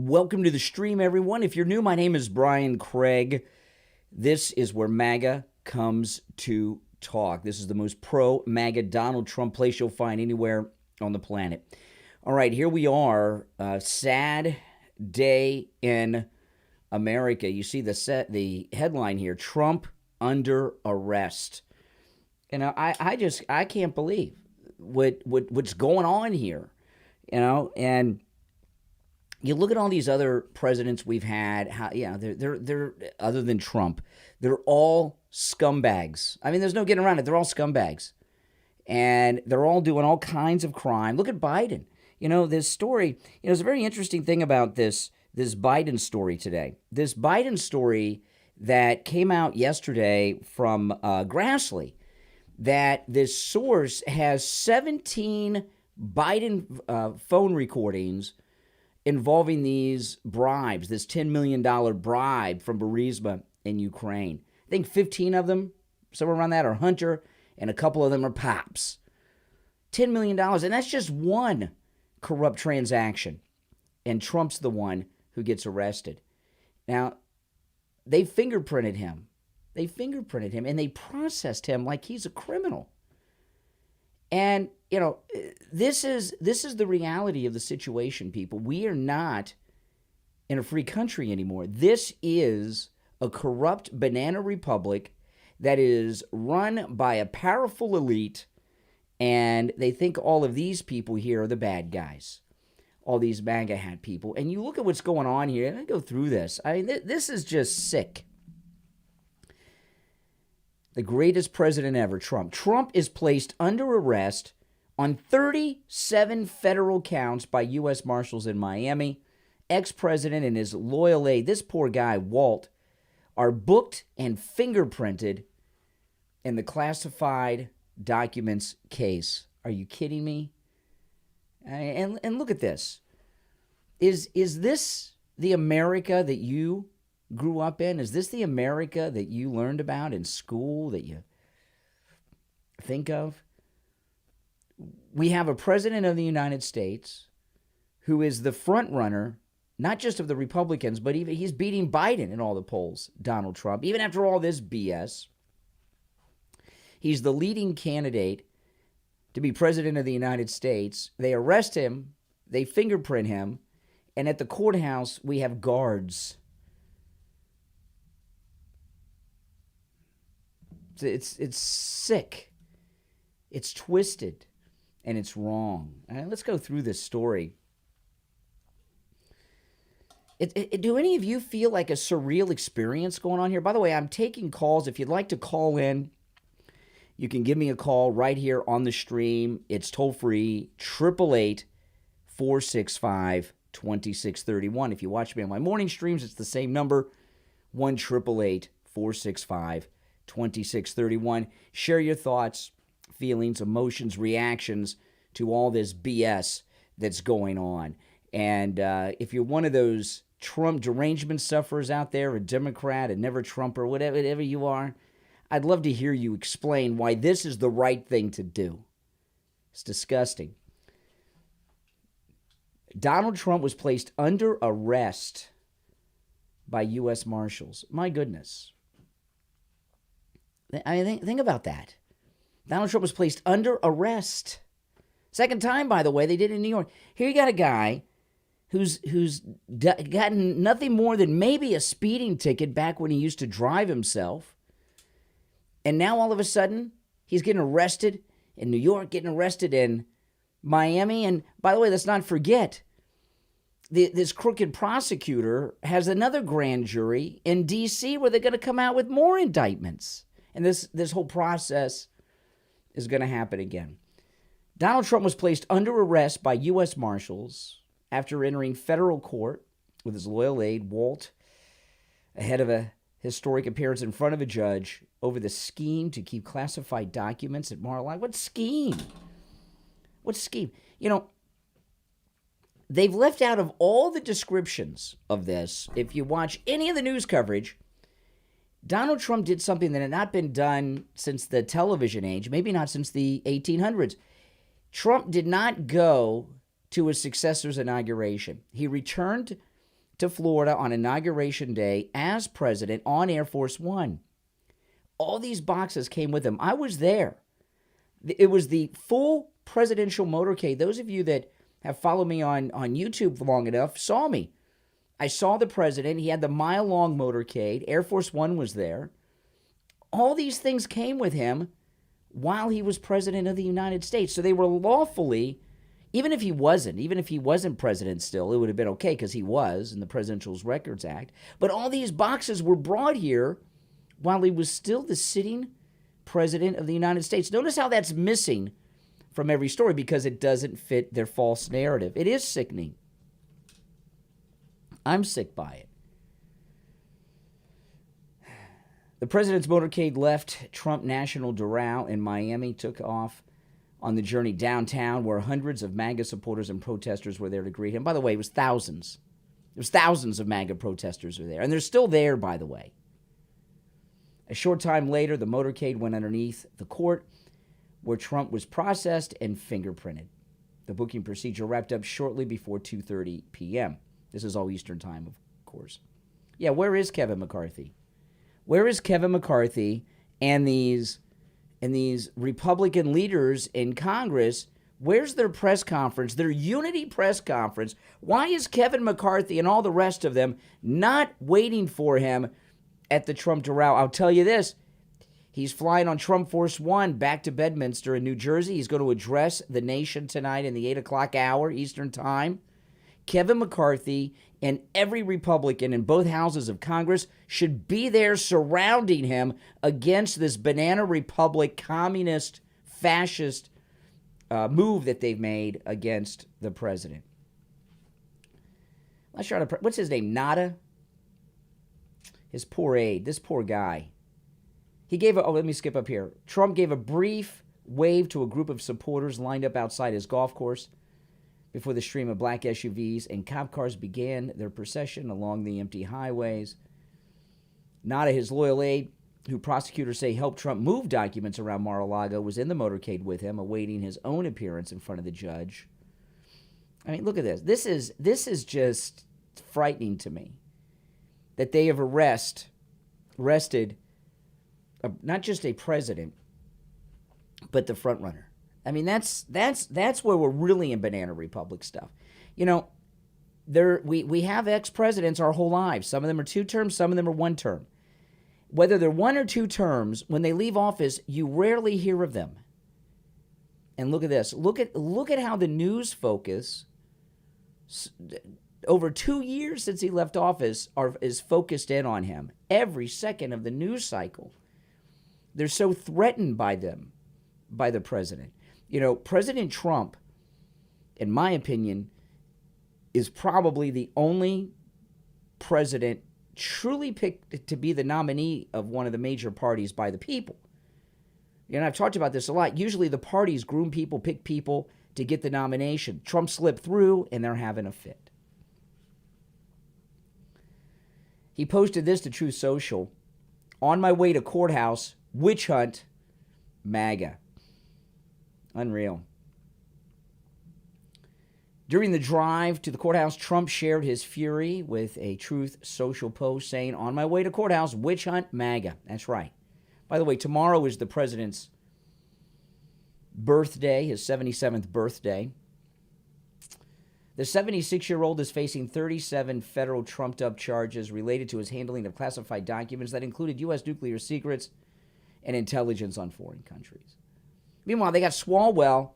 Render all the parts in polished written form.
Welcome to the stream, everyone. If you're new, my name is Brian Craig. This is where MAGA comes to talk. This is the most pro-MAGA Donald Trump place you'll find anywhere on the planet. All right, here we are. Sad day in America. You see the headline here: Trump under arrest. And I can't believe what's going on here. And you look at all these other presidents we've had. They're other than Trump, they're all scumbags. I mean, there's no getting around it. They're all scumbags, and they're all doing all kinds of crime. Look at Biden. This story. There's a very interesting thing about this Biden story today. This Biden story that came out yesterday from Grassley, that this source has 17 Biden phone recordings involving these bribes, this $10 million bribe from Burisma in Ukraine. I think 15 of them, somewhere around that, are Hunter, and a couple of them are Pops. $10 million, and that's just one corrupt transaction. And Trump's the one who gets arrested. Now, they fingerprinted him. And they processed him like he's a criminal. And, this is the reality of the situation, people. We are not in a free country anymore. This is a corrupt banana republic that is run by a powerful elite, and they think all of these people here are the bad guys, all these MAGA hat people. And you look at what's going on here, and I go through this. I mean, this is just sick. The greatest president ever, Trump. Trump is placed under arrest on 37 federal counts by US Marshals in Miami. Ex-president and his loyal aide, this poor guy, Walt, are booked and fingerprinted in the classified documents case. Are you kidding me? And look at this. Is this the America that you grew up in? Is this the America that you learned about in school, that you think of? We have a president of the United States who is the front runner, not just of the Republicans, but even he's beating Biden in all the polls, Donald Trump. Even after all this BS, he's the leading candidate to be president of the United States. They arrest him, they fingerprint him, and at the courthouse, we have guards. It's sick, it's twisted, and it's wrong. All right, let's go through this story. Do any of you feel like a surreal experience going on here? By the way, I'm taking calls. If you'd like to call in, you can give me a call right here on the stream. It's toll free, 888-465-2631. If you watch me on my morning streams, it's the same number, 1-888-465-2631. Share your thoughts, feelings, emotions, reactions to all this BS that's going on. And if you're one of those Trump derangement sufferers out there, a Democrat, a never Trumper, whatever you are, I'd love to hear you explain why this is the right thing to do. It's disgusting. Donald Trump was placed under arrest by US Marshals. My goodness. I mean, think about that. Donald Trump was placed under arrest. Second time, by the way, they did it in New York. Here you got a guy who's gotten nothing more than maybe a speeding ticket back when he used to drive himself. And now all of a sudden, he's getting arrested in New York, getting arrested in Miami. And by the way, let's not forget, this crooked prosecutor has another grand jury in D.C. where they're going to come out with more indictments. And this whole process is going to happen again. Donald Trump was placed under arrest by U.S. Marshals after entering federal court with his loyal aide, Walt, ahead of a historic appearance in front of a judge over the scheme to keep classified documents at Mar-a-Lago. What scheme? What scheme? They've left out of all the descriptions of this, if you watch any of the news coverage, Donald Trump did something that had not been done since the television age, maybe not since the 1800s. Trump did not go to his successor's inauguration. He returned to Florida on Inauguration Day as president on Air Force One. All these boxes came with him. I was there. It was the full presidential motorcade. Those of you that have followed me on YouTube for long enough saw me. I saw the president. He had the mile-long motorcade. Air Force One was there. All these things came with him while he was president of the United States. So they were lawfully, even if he wasn't president still, it would have been okay because he was in the Presidential Records Act. But all these boxes were brought here while he was still the sitting president of the United States. Notice how that's missing from every story because it doesn't fit their false narrative. It is sickening. I'm sick by it. The president's motorcade left Trump National Doral in Miami, took off on the journey downtown where hundreds of MAGA supporters and protesters were there to greet him. By the way, it was thousands. There was thousands of MAGA protesters were there. And they're still there, by the way. A short time later, the motorcade went underneath the court where Trump was processed and fingerprinted. The booking procedure wrapped up shortly before 2:30 p.m. This is all Eastern time, of course. Yeah, where is Kevin McCarthy? Where is Kevin McCarthy and these Republican leaders in Congress? Where's their press conference, their unity press conference? Why is Kevin McCarthy and all the rest of them not waiting for him at the Trump Doral? I'll tell you this. He's flying on Trump Force One back to Bedminster in New Jersey. He's going to address the nation tonight in the 8 o'clock hour Eastern time. Kevin McCarthy and every Republican in both houses of Congress should be there surrounding him against this banana republic, communist, fascist move that they've made against the president. What's his name? Nada? His poor aide, this poor guy. He gave let me skip up here. Trump gave a brief wave to a group of supporters lined up outside his golf course before the stream of black SUVs and cop cars began their procession along the empty highways. Nada, his loyal aide, who prosecutors say helped Trump move documents around Mar-a-Lago, was in the motorcade with him, awaiting his own appearance in front of the judge. I mean, look at this. This is just frightening to me that they have arrested not just a president, but the front runner. I mean, that's where we're really in banana republic stuff. You know, we have ex-presidents our whole lives. Some of them are 2 terms, some of them are 1 term. Whether they're 1 or 2 terms, when they leave office, you rarely hear of them. And look at this. Look at how the news focus over 2 years since he left office is focused in on him. Every second of the news cycle. They're so threatened by them, by the president. You know, President Trump, in my opinion, is probably the only president truly picked to be the nominee of one of the major parties by the people. And I've talked about this a lot. Usually the parties groom people, pick people to get the nomination. Trump slipped through, and they're having a fit. He posted this to Truth Social. On my way to courthouse, witch hunt, MAGA. Unreal. During the drive to the courthouse, Trump shared his fury with a Truth Social post saying, on my way to courthouse, witch hunt, MAGA. That's right. By the way, tomorrow is the president's birthday, his 77th birthday. The 76-year-old is facing 37 federal trumped-up charges related to his handling of classified documents that included U.S. nuclear secrets and intelligence on foreign countries. Meanwhile, they got Swalwell,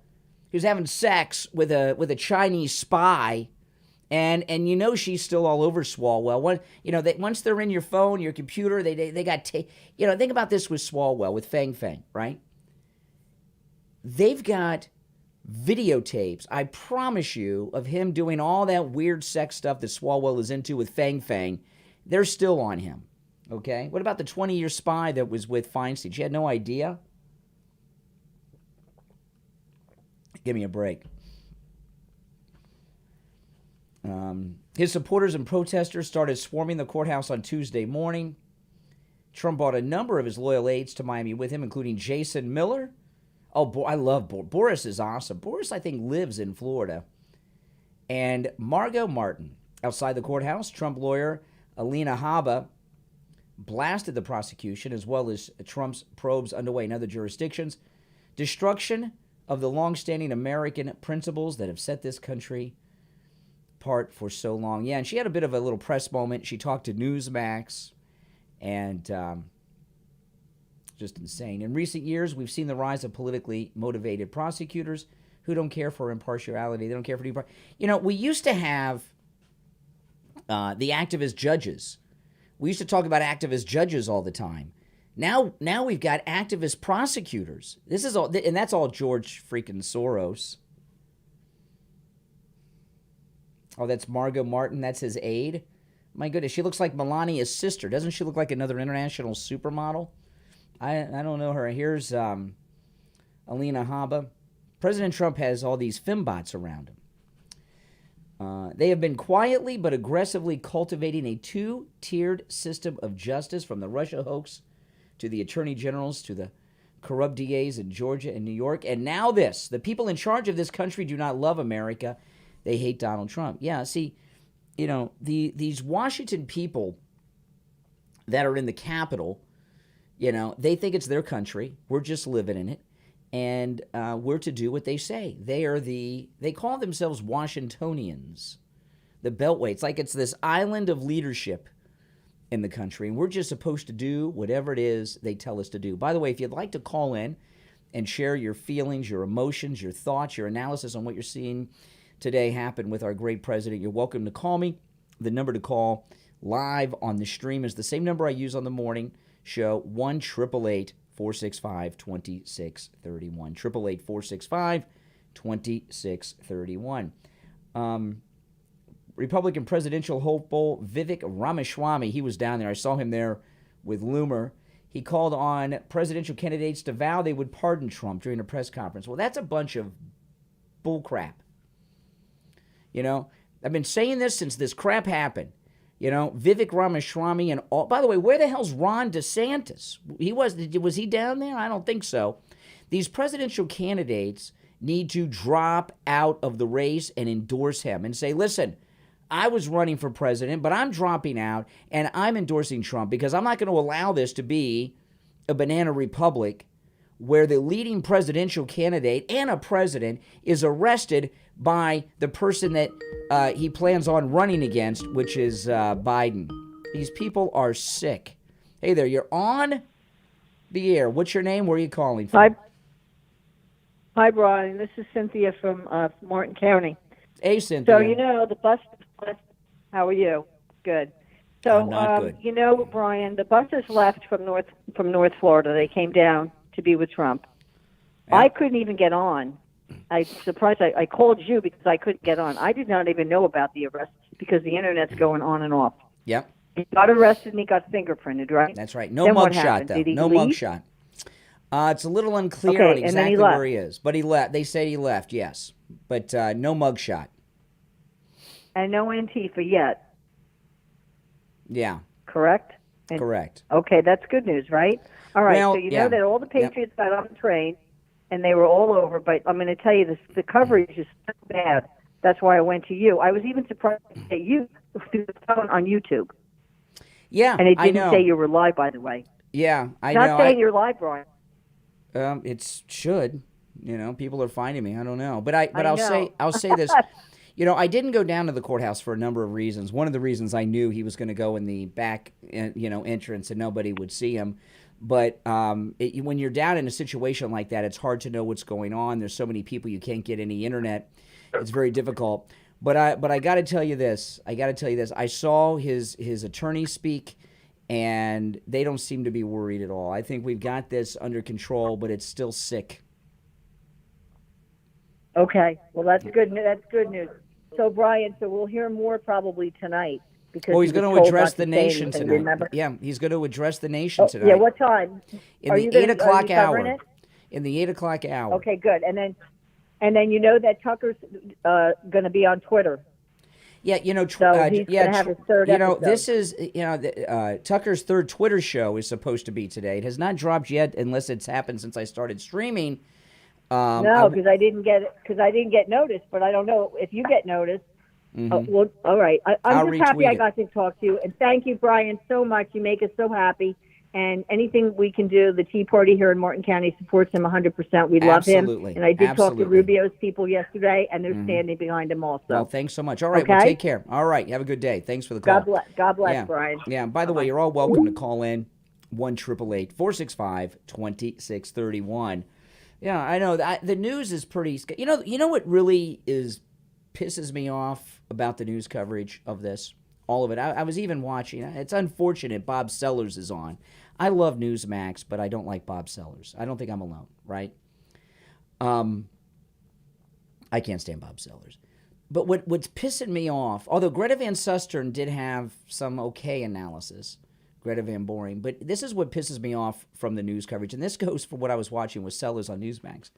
who's having sex with a Chinese spy, and you know she's still all over Swalwell. Once they're in your phone, your computer, they got think about this with Swalwell, with Fang, right? They've got videotapes, I promise you, of him doing all that weird sex stuff that Swalwell is into with Fang. They're still on him, okay? What about the 20-year spy that was with Feinstein? She had no idea? Give me a break. His supporters and protesters started swarming the courthouse on Tuesday morning. Trump brought a number of his loyal aides to Miami with him, including Jason Miller. Oh, I love Boris. Boris is awesome. Boris, I think, lives in Florida. And Margot Martin. Outside the courthouse, Trump lawyer Alina Habba blasted the prosecution as well as Trump's probes underway in other jurisdictions. Destruction of the long-standing American principles that have set this country apart for so long. Yeah, and she had a bit of a little press moment. She talked to Newsmax, and just insane. In recent years, we've seen the rise of politically motivated prosecutors who don't care for impartiality. They don't care for we used to have the activist judges. We used to talk about activist judges all the time. Now we've got activist prosecutors. This is all, and that's all George freaking Soros. Oh, that's Margot Martin. That's his aide. My goodness, she looks like Melania's sister. Doesn't she look like another international supermodel? I don't know her. Here's Alina Habba. President Trump has all these fembots around him. They have been quietly but aggressively cultivating a two-tiered system of justice, from the Russia hoax to the attorney generals to the corrupt DAs in Georgia and New York. And now this. The people in charge of this country do not love America. They hate Donald Trump. Yeah, see, these Washington people that are in the Capitol, they think it's their country. We're just living in it. And we're to do what they say. They call themselves Washingtonians, the Beltway. It's like it's this island of leadership in the country, and we're just supposed to do whatever it is they tell us to do. By the way, if you'd like to call in and share your feelings, your emotions, your thoughts, your analysis on what you're seeing today happen with our great president, you're welcome to call me. The number to call live on the stream is the same number I use on the morning show, 1-888-465-2631. 888-465-2631. Republican presidential hopeful Vivek Ramaswamy, he was down there. I saw him there with Loomer. He called on presidential candidates to vow they would pardon Trump during a press conference. Well, that's a bunch of bullcrap. I've been saying this since this crap happened. Vivek Ramaswamy and all. By the way, where the hell's Ron DeSantis? Was he down there? I don't think so. These presidential candidates need to drop out of the race and endorse him and say, listen, I was running for president, but I'm dropping out and I'm endorsing Trump because I'm not going to allow this to be a banana republic where the leading presidential candidate and a president is arrested by the person that he plans on running against, which is Biden. These people are sick. Hey there, you're on the air. What's your name? Where are you calling from? Hi, Brian. This is Cynthia from Martin County. Hey, Cynthia. So, the bus. How are you? Good. So, I'm not good. Brian, the buses left from North Florida. They came down to be with Trump. Yeah. I couldn't even get on. I'm surprised. I called you because I couldn't get on. I did not even know about the arrest because the internet's going on and off. Yep. He got arrested and he got fingerprinted, right? That's right. No mugshot, though. No mugshot. It's a little unclear on exactly where he is. But he left. They say he left, yes. But no mugshot. And no Antifa yet. Yeah. Correct? Correct. Okay, that's good news, right? All right, well, so you know that all the Patriots got on the train, and they were all over, but I'm going to tell you this, the coverage is so bad. That's why I went to you. I was even surprised that you through the phone on YouTube. Yeah, and it didn't say you were live, by the way. Yeah, I know. Not saying you're live, Brian. It should. People are finding me. I don't know, but I'll say this. I didn't go down to the courthouse for a number of reasons. One of the reasons I knew he was going to go in the back, entrance and nobody would see him. But when you're down in a situation like that, it's hard to know what's going on. There's so many people, you can't get any internet. It's very difficult. But I got to tell you this. I saw his attorney speak, and they don't seem to be worried at all. I think we've got this under control, but it's still sick. Okay. Well, that's good. That's good news. So, Brian, we'll hear more probably tonight. Well, he's going to address the nation tonight. Remember? Yeah, he's going to address the nation tonight. Yeah, what time? In the 8 o'clock hour. In the 8 o'clock hour. Okay, good. And then that Tucker's going to be on Twitter. Yeah, so he's going to have his third episode. This is, Tucker's third Twitter show is supposed to be today. It has not dropped yet unless it's happened since I started streaming. No, because I didn't get notice, but I don't know if you get notice. Well, all right. I'll I'm just happy retweet I it. got to talk to you. And thank you, Brian, so much. You make us so happy. And anything we can do, the Tea Party here in Martin County supports him 100%. We love him. Absolutely. And I did talk to Absolutely. Rubio's people yesterday, and they're standing behind him also. Well, thanks so much. All right, well, take care. All right, have a good day. Thanks for the call. God bless, Brian. Yeah, by the way, you're all welcome to call in 1-888-465-2631. Yeah, I know. The news is pretty... You know what really pisses me off about the news coverage of this? All of it. I was even watching. It's unfortunate Bob Sellers is on. I love Newsmax, but I don't like Bob Sellers. I don't think I'm alone, right? I can't stand Bob Sellers. But what's pissing me off, although Greta Van Susteren did have some okay analysis, Greta Van Boring, but this is what pisses me off from the news coverage, and this goes for what I was watching with Sellers on Newsmax.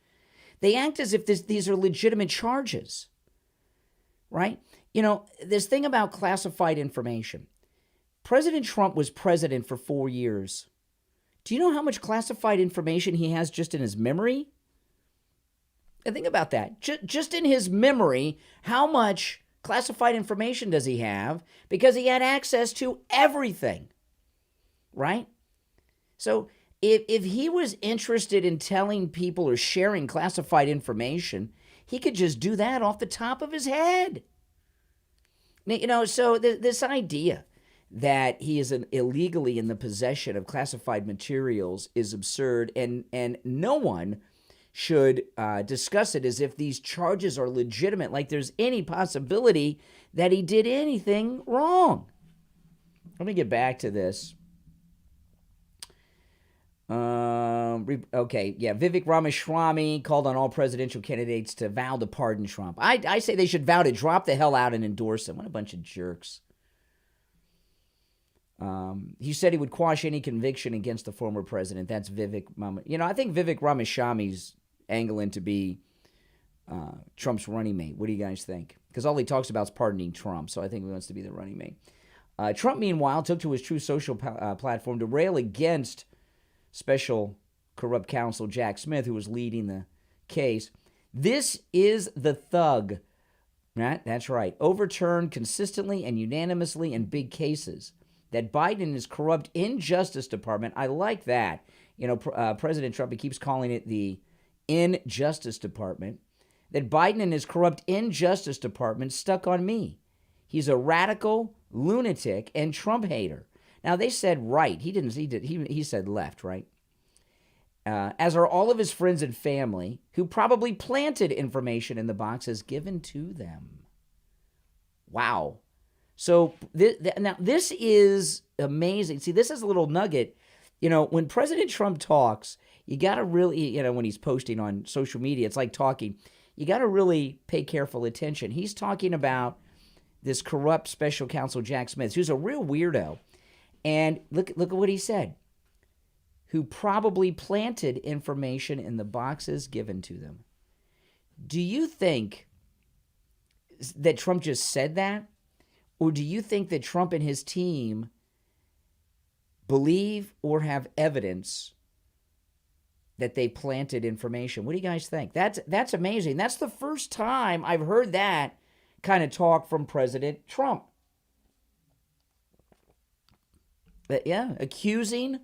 They act as if these are legitimate charges, right? You know, this thing about classified information. President Trump was president for 4 years. Do you know how much classified information he has just in his memory? And think about that. Just in his memory, how much classified information does he have? Because he had access to everything, right? So if he was interested in telling people or sharing classified information, he could just do that off the top of his head. You know, so this idea that he is illegally in the possession of classified materials is absurd, and no one should discuss it as if these charges are legitimate, like there's any possibility that he did anything wrong. Let me get back to this. Vivek Ramaswamy called on all presidential candidates to vow to pardon Trump. I say they should vow to drop the hell out and endorse him. What a bunch of jerks. He said he would quash any conviction against the former president. That's Vivek. I think Vivek Ramaswamy's angling to be Trump's running mate. What do you guys think? Because all he talks about is pardoning Trump, so I think he wants to be the running mate. Trump, meanwhile, took to his True Social platform to rail against special corrupt counsel Jack Smith, who was leading the case. This is the thug. Right? That's right. Overturned consistently and unanimously in big cases. That Biden and his corrupt Injustice Department, I like that. President Trump, he keeps calling it the Injustice Department. That Biden and his corrupt Injustice Department stuck on me. He's a radical, lunatic, and Trump hater. Now, they said right. He said left, right? As are all of his friends and family, who probably planted information in the boxes given to them. Wow. So now this is amazing. See, this is a little nugget. When President Trump talks, you got to really, when he's posting on social media, it's like talking. You got to really pay careful attention. He's talking about this corrupt special counsel Jack Smith, who's a real weirdo. And look at what he said. Who probably planted information in the boxes given to them. Do you think that Trump just said that? Or do you think that Trump and his team believe or have evidence that they planted information? What do you guys think? That's amazing. That's the first time I've heard that kind of talk from President Trump. But accusing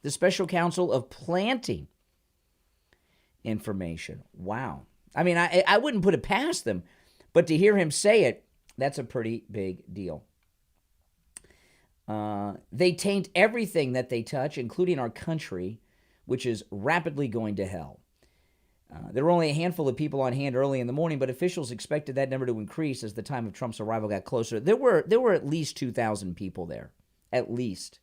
the special counsel of planting information. Wow. I mean, I wouldn't put it past them, but to hear him say it, that's a pretty big deal. They taint everything that they touch, including our country, which is rapidly going to hell. There were only a handful of people on hand early in the morning, but officials expected that number to increase as the time of Trump's arrival got closer. There were at least 2,000 people there, at least.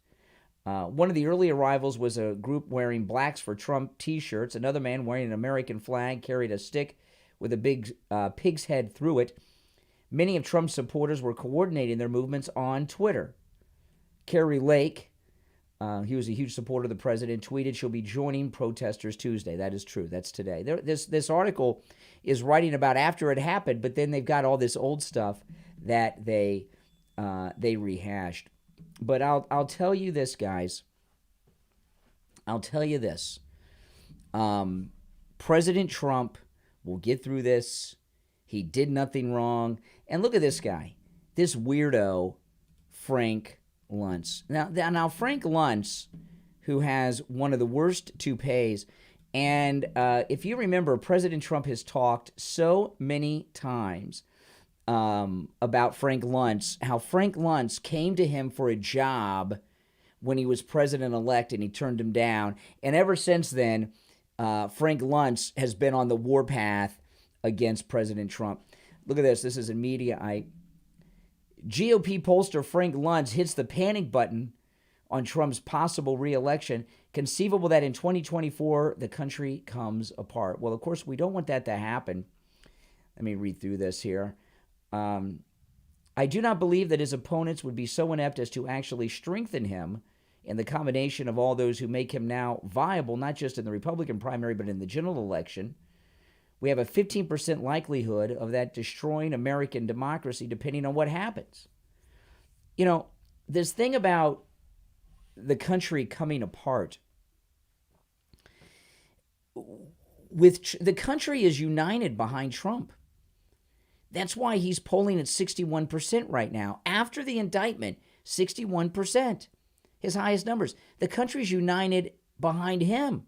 One of the early arrivals was a group wearing Blacks for Trump T-shirts. Another man wearing an American flag carried a stick with a big pig's head through it. Many of Trump's supporters were coordinating their movements on Twitter. Carrie Lake, he was a huge supporter of the president, tweeted she'll be joining protesters Tuesday. That is true. That's today. This article is writing about after it happened, but then they've got all this old stuff that they rehashed. But I'll tell you this, guys. I'll tell you this. President Trump will get through this He did nothing wrong. And look at this guy, this weirdo, Frank Luntz. Now Frank Luntz, who has one of the worst toupees, and if you remember, President Trump has talked so many times about Frank Luntz, how Frank Luntz came to him for a job when he was president-elect and he turned him down. And ever since then, Frank Luntz has been on the warpath against President Trump. Look at this. This is in Mediaite. GOP pollster Frank Luntz hits the panic button on Trump's possible re-election. Conceivable that in 2024, the country comes apart. Well, of course, we don't want that to happen. Let me read through this here. I do not believe that his opponents would be so inept as to actually strengthen him in the combination of all those who make him now viable, not just in the Republican primary, but in the general election. We have a 15% likelihood of that destroying American democracy depending on what happens. You know, this thing about the country coming apart, the country is united behind Trump. That's why he's polling at 61% right now. After the indictment, 61%, his highest numbers. The country's united behind him.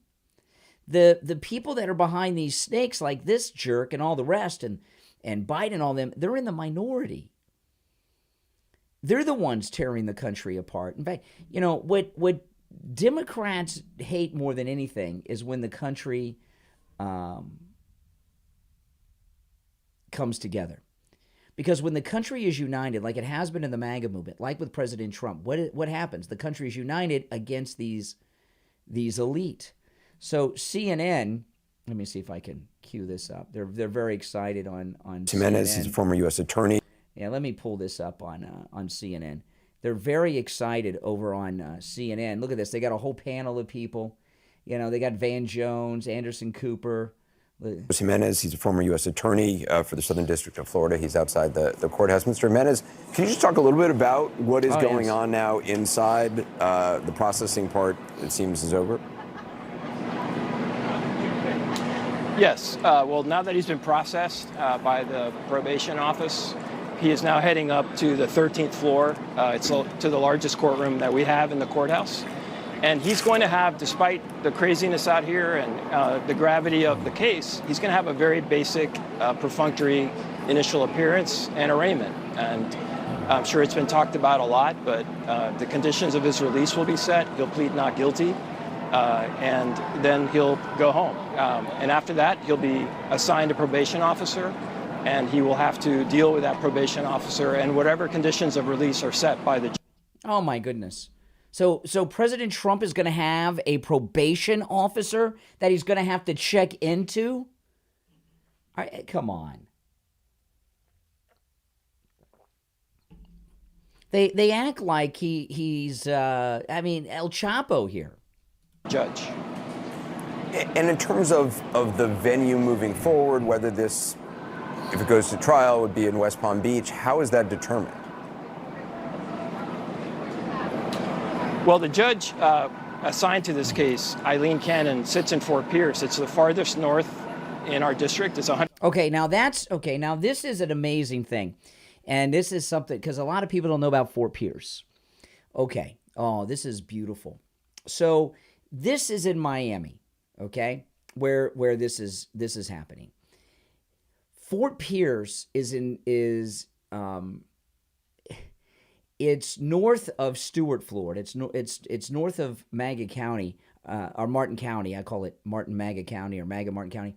The people that are behind these snakes, like this jerk and all the rest, and Biden, all them, they're in the minority. They're the ones tearing the country apart. In fact, you know, what Democrats hate more than anything is when the country comes together. Because when the country is united, like it has been in the MAGA movement, like with President Trump, what happens? The country is united against these elite. So CNN, let me see if I can cue this up. They're very excited on Jimenez, CNN. he's a former U.S. attorney. Yeah, let me pull this up on CNN. They're very excited over on CNN. Look at this. They got a whole panel of people. You know, they got Van Jones, Anderson Cooper. Jimenez, he's a former U.S. attorney for the Southern District of Florida. He's outside the courthouse. Mr. Jimenez, can you just talk a little bit about what is going on now inside? The processing part, it seems, is over. Yes. Well, now that he's been processed by the probation office, he is now heading up to the 13th floor. It's to the largest courtroom that we have in the courthouse. And he's going to have, despite the craziness out here and the gravity of the case, he's going to have a very basic, perfunctory initial appearance and arraignment. And I'm sure it's been talked about a lot, but the conditions of his release will be set. He'll plead not guilty, and then he'll go home. And after that, he'll be assigned a probation officer, and he will have to deal with that probation officer and whatever conditions of release are set by the judge. Oh, my goodness. So President Trump is going to have a probation officer that he's going to have to check into? All right, come on. They act like he's El Chapo here. Judge. And in terms of the venue moving forward, whether this, if it goes to trial, would be in West Palm Beach, how is that determined? Well, the judge assigned to this case, Eileen Cannon, sits in Fort Pierce. It's the farthest north in our district. It's 100. Okay, now this is an amazing thing. And this is something, because a lot of people don't know about Fort Pierce. Okay. Oh, this is beautiful. So this is in Miami, okay, where this is happening. Fort Pierce it's north of Stewart, Florida. It's north of MAGA County, or Martin County. I call it Martin MAGA County or MAGA Martin County.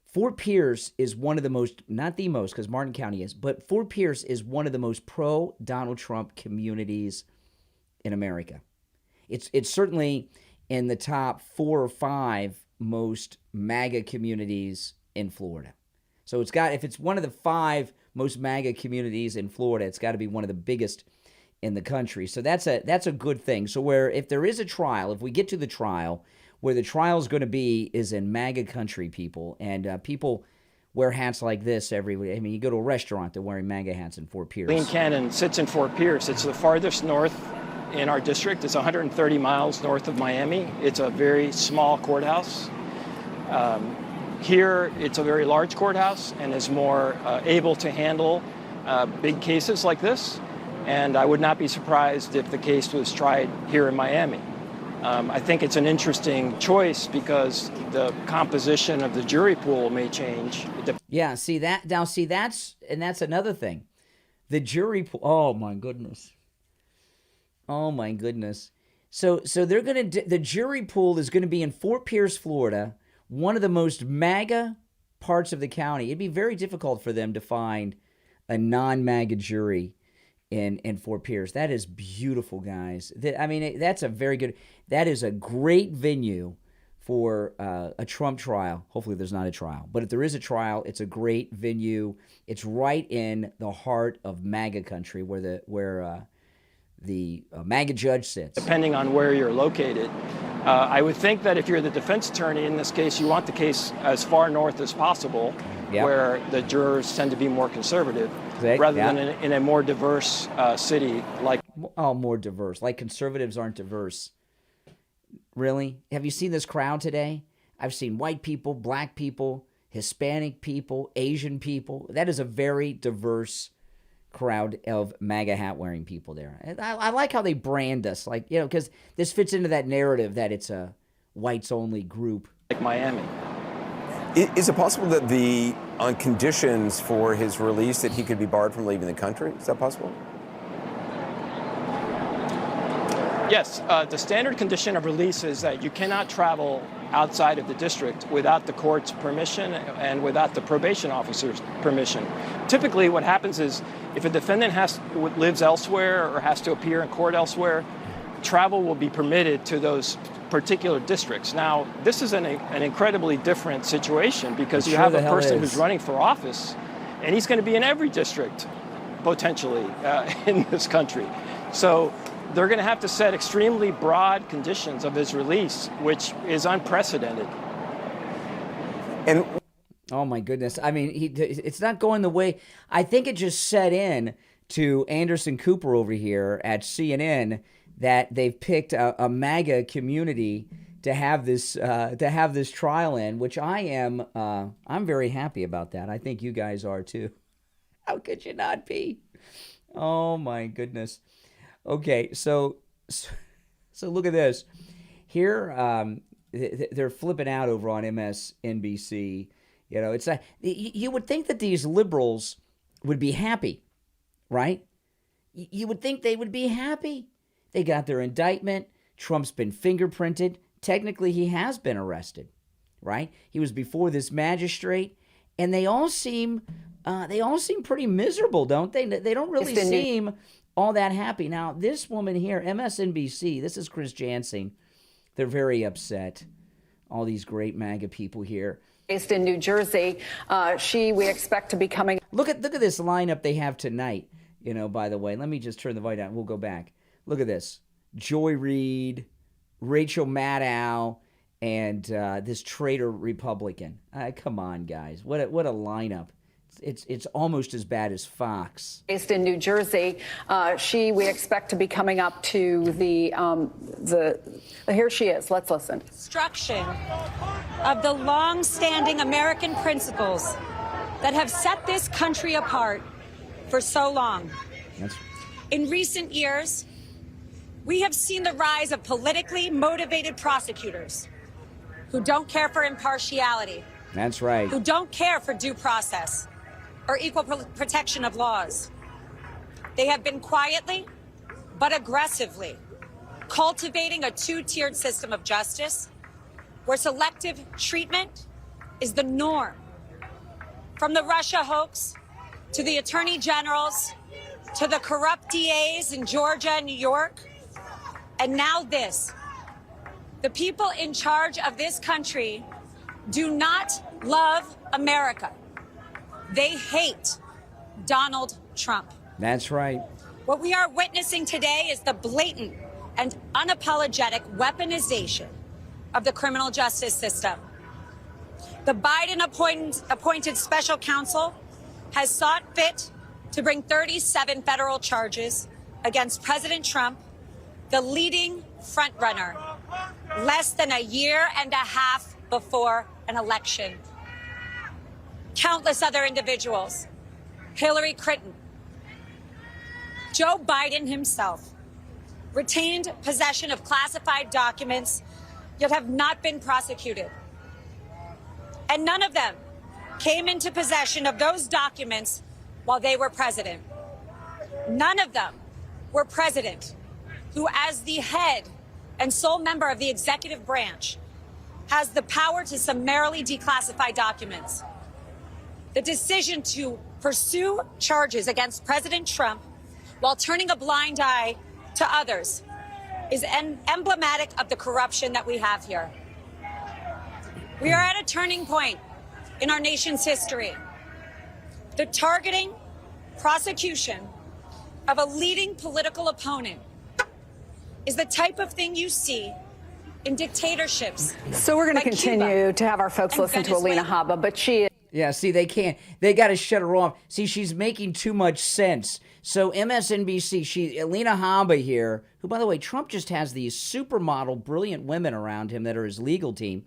Fort Pierce is one of the most, not the most, because Martin County is, but Fort Pierce is one of the most pro-Donald Trump communities in America. It's certainly in the top 4 or 5 most MAGA communities in Florida. So if it's one of the 5 most MAGA communities in Florida, it's got to be one of the biggest in the country. So that's a good thing. So if there is a trial, if we get to the trial, where the trial is going to be is in MAGA country, people. And people wear hats like this every week. I mean, you go to a restaurant, they're wearing MAGA hats in Fort Pierce. Eileen Cannon sits in Fort Pierce. It's the farthest north in our district. It's 130 miles north of Miami. It's a very small courthouse. Here, it's a very large courthouse and is more able to handle big cases like this. And I would not be surprised if the case was tried here in Miami. I think it's an interesting choice because the composition of the jury pool may change. Yeah, see that now. See that's another thing. The jury pool. Oh my goodness. Oh my goodness. So they're gonna the jury pool is gonna be in Fort Pierce, Florida, one of the most MAGA parts of the county. It'd be very difficult for them to find a non-MAGA jury in Fort Pierce. That is beautiful, guys. I mean, that's a very good. That is a great venue for a Trump trial. Hopefully there's not a trial. But if there is a trial, it's a great venue. It's right in the heart of MAGA country where the MAGA judge sits. Depending on where you're located, I would think that if you're the defense attorney in this case, you want the case as far north as possible, yep, where the jurors tend to be more conservative, rather than in a more diverse city like... Oh, more diverse. Like conservatives aren't diverse. Really? Have you seen this crowd today? I've seen white people, black people, Hispanic people, Asian people. That is a very diverse crowd of MAGA hat-wearing people there. And I like how they brand us, like, you know, because this fits into that narrative that it's a whites-only group. Like Miami. Is it possible that on conditions for his release that he could be barred from leaving the country? Is that possible? Yes, the standard condition of release is that you cannot travel outside of the district without the court's permission and without the probation officer's permission. Typically what happens is if a defendant lives elsewhere or has to appear in court elsewhere, travel will be permitted to those particular districts. Now, this is an incredibly different situation because you have a person who's running for office and he's going to be in every district potentially in this country. So they're going to have to set extremely broad conditions of his release, which is unprecedented. And oh my goodness, I mean, it's not going the way. I think it just set in to Anderson Cooper over here at CNN that they've picked a MAGA community to have this trial in, which I'm very happy about that. I think you guys are too. How could you not be? Oh my goodness. Okay, so look at this. Here, they're flipping out over on MSNBC. You know, it's you would think that these liberals would be happy, right? You would think they would be happy. They got their indictment. Trump's been fingerprinted. Technically, he has been arrested, right? He was before this magistrate, and they all seem pretty miserable, don't they? They don't really seem all that happy. Now, this woman here, MSNBC, this is Chris Jansen. They're very upset. All these great MAGA people here. Based in New Jersey, we expect to be coming. Look at this lineup they have tonight. You know, by the way, let me just turn the volume down. We'll go back. Look at this. Joy Reid, Rachel Maddow, and this traitor Republican. Come on, guys. What a lineup. It's almost as bad as Fox. Based in New Jersey, we expect to be coming up to the here she is. Let's listen. Destruction of the long-standing American principles that have set this country apart for so long. In recent years, we have seen the rise of politically motivated prosecutors who don't care for impartiality. That's right. Who don't care for due process or equal protection of laws. They have been quietly but aggressively cultivating a two-tiered system of justice where selective treatment is the norm. From the Russia hoax to the attorney generals to the corrupt DAs in Georgia and New York, and now this. The people in charge of this country do not love America. They hate Donald Trump. That's right. What we are witnessing today is the blatant and unapologetic weaponization of the criminal justice system. The Biden-appointed special counsel has sought fit to bring 37 federal charges against President Trump, the leading frontrunner, less than a year and a half before an election. countless other individuals, Hillary Clinton, Joe Biden himself, retained possession of classified documents yet have not been prosecuted. And none of them came into possession of those documents while they were president. None of them were president who, as the head and sole member of the executive branch, has the power to summarily declassify documents. The decision to pursue charges against President Trump while turning a blind eye to others is emblematic of the corruption that we have here. We are at a turning point in our nation's history. The targeting, prosecution of a leading political opponent is the type of thing you see in dictatorships. So we're going to like continue Cuba to have our folks and listen to Venezuela. Alina Habba, but she is. Yeah, see, they can't. They got to shut her off. See, she's making too much sense. So MSNBC, Alina Habba here, who, by the way, Trump just has these supermodel, brilliant women around him that are his legal team.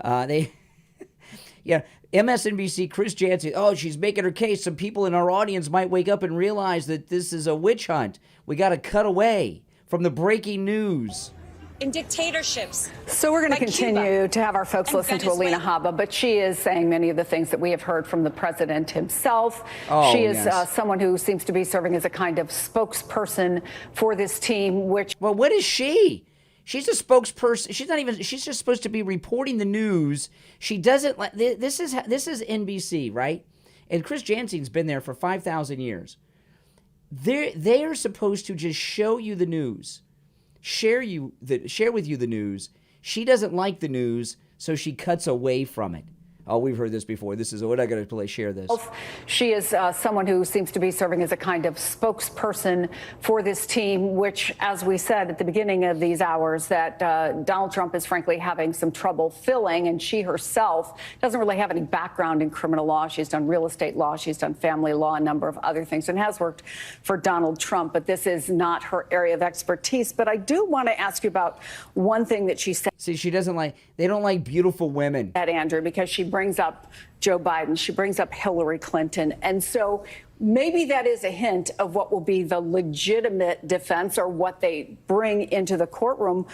Yeah, MSNBC, Chris Jansen, she's making her case. Some people in our audience might wake up and realize that this is a witch hunt. We got to cut away from the breaking news. In dictatorships. So we're going to like continue Cuba to have our folks and listen to Alina Venezuela. Habba, but she is saying many of the things that we have heard from the president himself. Oh, she is yes. someone who seems to be serving as a kind of spokesperson for this team, which. Well, what is she? She's a spokesperson. She's not even. She's just supposed to be reporting the news. She doesn't. This is NBC, right? And Chris Jansen's been there for 5,000 years. They are supposed to just show you the news, share with you the news. She doesn't like the news, so she cuts away from it. Oh, we've heard this before. This is what I got to share this. She is someone who seems to be serving as a kind of spokesperson for this team, which, as we said at the beginning of these hours, that Donald Trump is frankly having some trouble filling. And she herself doesn't really have any background in criminal law. She's done real estate law. She's done family law, a number of other things, and has worked for Donald Trump. But this is not her area of expertise. But I do want to ask you about one thing that she said. See, they don't like beautiful women. Andrew, because she brings up Joe Biden, she brings up Hillary Clinton. And so maybe that is a hint of what will be the legitimate defense or what they bring into the courtroom.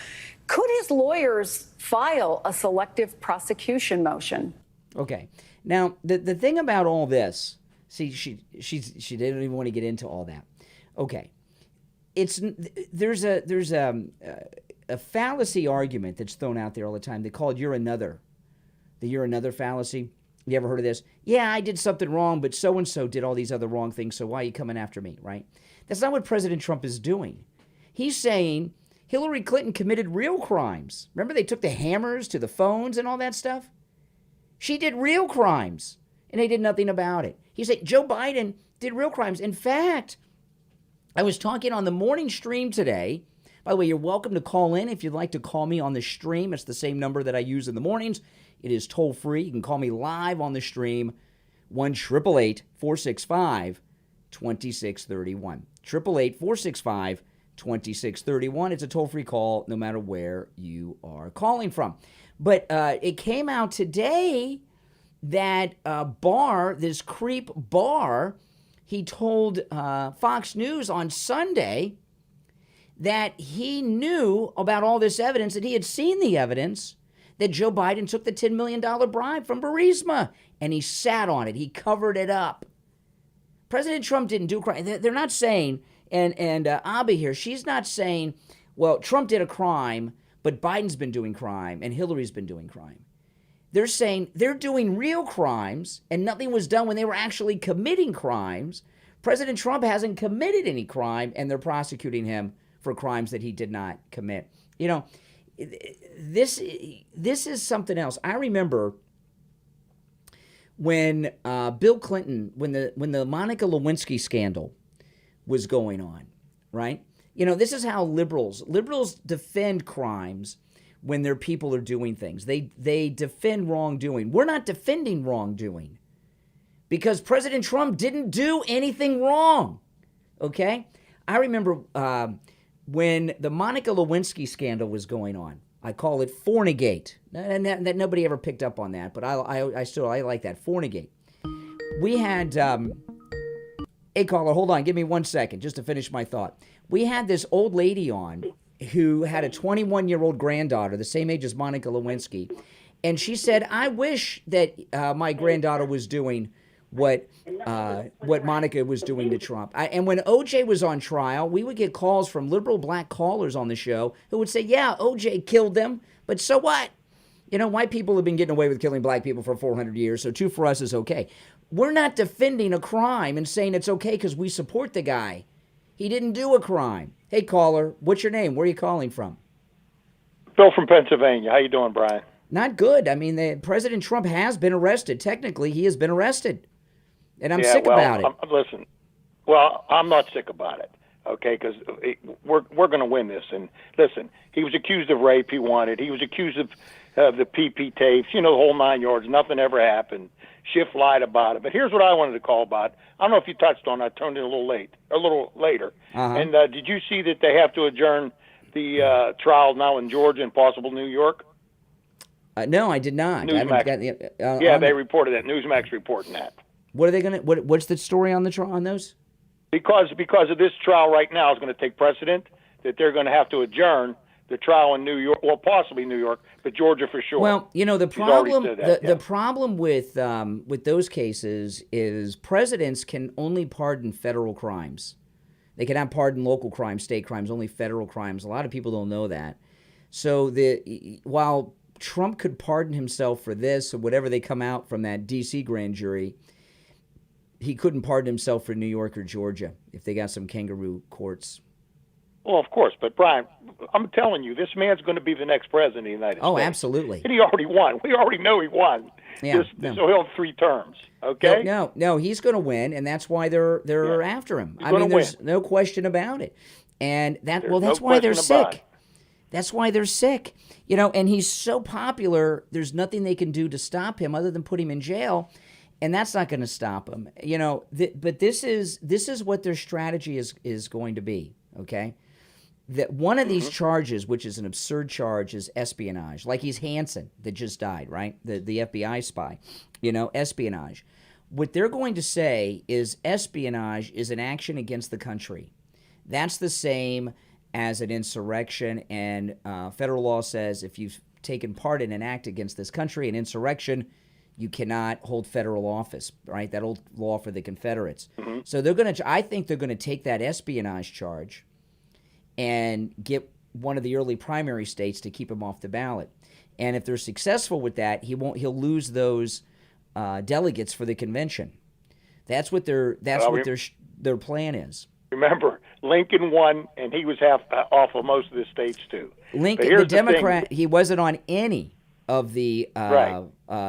Could his lawyers file a selective prosecution motion? Okay. Now, the thing about all this, see, she didn't even want to get into all that. Okay. There's a fallacy argument that's thrown out there all the time. They call it the you're another fallacy. You ever heard of this? Yeah, I did something wrong, but so-and-so did all these other wrong things, so why are you coming after me, right? That's not what President Trump is doing. He's saying Hillary Clinton committed real crimes. Remember they took the hammers to the phones and all that stuff? She did real crimes, and they did nothing about it. He's saying Joe Biden did real crimes. In fact, I was talking on the morning stream today. By the way, you're welcome to call in if you'd like to call me on the stream. It's the same number that I use in the mornings. It is toll free. You can call me live on the stream, 1-888-465-2631. 888-465-2631. It's a toll-free call no matter where you are calling from. But it came out today that this creep Barr, he told Fox News on Sunday that he knew about all this evidence, that he had seen the evidence that Joe Biden took the $10 million bribe from Burisma, and he sat on it. He covered it up. President Trump didn't do a crime. They're not saying, and Abby here, she's not saying, well, Trump did a crime, but Biden's been doing crime, and Hillary's been doing crime. They're saying they're doing real crimes, and nothing was done when they were actually committing crimes. President Trump hasn't committed any crime, and they're prosecuting him for crimes that he did not commit. You know, this is something else. I remember when Bill Clinton, when the Monica Lewinsky scandal was going on, right? You know, this is how liberals defend crimes when their people are doing things. They defend wrongdoing. We're not defending wrongdoing because President Trump didn't do anything wrong, okay? I remember when the Monica Lewinsky scandal was going on. I call it Fornegate. And that nobody ever picked up on that, but I still like that, Fornegate. we had, hey, caller, hold on. Give me 1 second just to finish my thought. We had this old lady on who had a 21-year-old granddaughter, the same age as Monica Lewinsky. And she said, I wish that my granddaughter was doing what Monica was doing to Trump. And when O.J. was on trial, we would get calls from liberal black callers on the show who would say, yeah, O.J. killed them, but so what? You know, white people have been getting away with killing black people for 400 years, so two for us is okay. We're not defending a crime and saying it's okay because we support the guy. He didn't do a crime. Hey, caller, what's your name? Where are you calling from? Phil from Pennsylvania. How you doing, Brian? Not good. I mean, President Trump has been arrested. Technically, he has been arrested. And I'm sick about it. Listen, I'm not sick about it, okay, because we're going to win this. And listen, he was accused of rape. He was accused of the PP tapes, the whole 9 yards. Nothing ever happened. Schiff lied about it. But here's what I wanted to call about. I don't know if you touched on it. I turned in a little later. Uh-huh. And did you see that they have to adjourn the trial now in Georgia and possible New York? No, I did not. Newsmax. They reported that. Newsmax reporting that. What are they going to? What's the story on those? Because of this trial right now is going to take precedent that they're going to have to adjourn the trial in New York, well, possibly New York, but Georgia for sure. Well, the problem the problem with those cases is presidents can only pardon federal crimes. They cannot pardon local crimes, state crimes, only federal crimes. A lot of people don't know that. So while Trump could pardon himself for this or whatever they come out from that D.C. grand jury, he couldn't pardon himself for New York or Georgia if they got some kangaroo courts. Well, of course. But, Brian, I'm telling you, this man's going to be the next president of the United States. Oh, absolutely. And he already won. We already know he won. Yeah, So he'll have 3 terms, okay? No, he's going to win, and that's why they're after him. He's there's no question about it. And that's why they're sick. That's why they're sick. And he's so popular, there's nothing they can do to stop him other than put him in jail. And that's not going to stop him, but this is what their strategy is going to be, okay? That one of these charges, which is an absurd charge, is espionage. Like he's Hansen that just died, right? The FBI spy, espionage. What they're going to say is espionage is an action against the country. That's the same as an insurrection, and federal law says if you've taken part in an act against this country, an insurrection, you cannot hold federal office, right? That old law for the Confederates. Mm-hmm. So I think they're going to take that espionage charge and get one of the early primary states to keep him off the ballot. And if they're successful with that, he'll lose those delegates for the convention. That's what their plan is. Remember, Lincoln won, and he was half off of most of the states too. Lincoln, the Democrat, he wasn't on any of the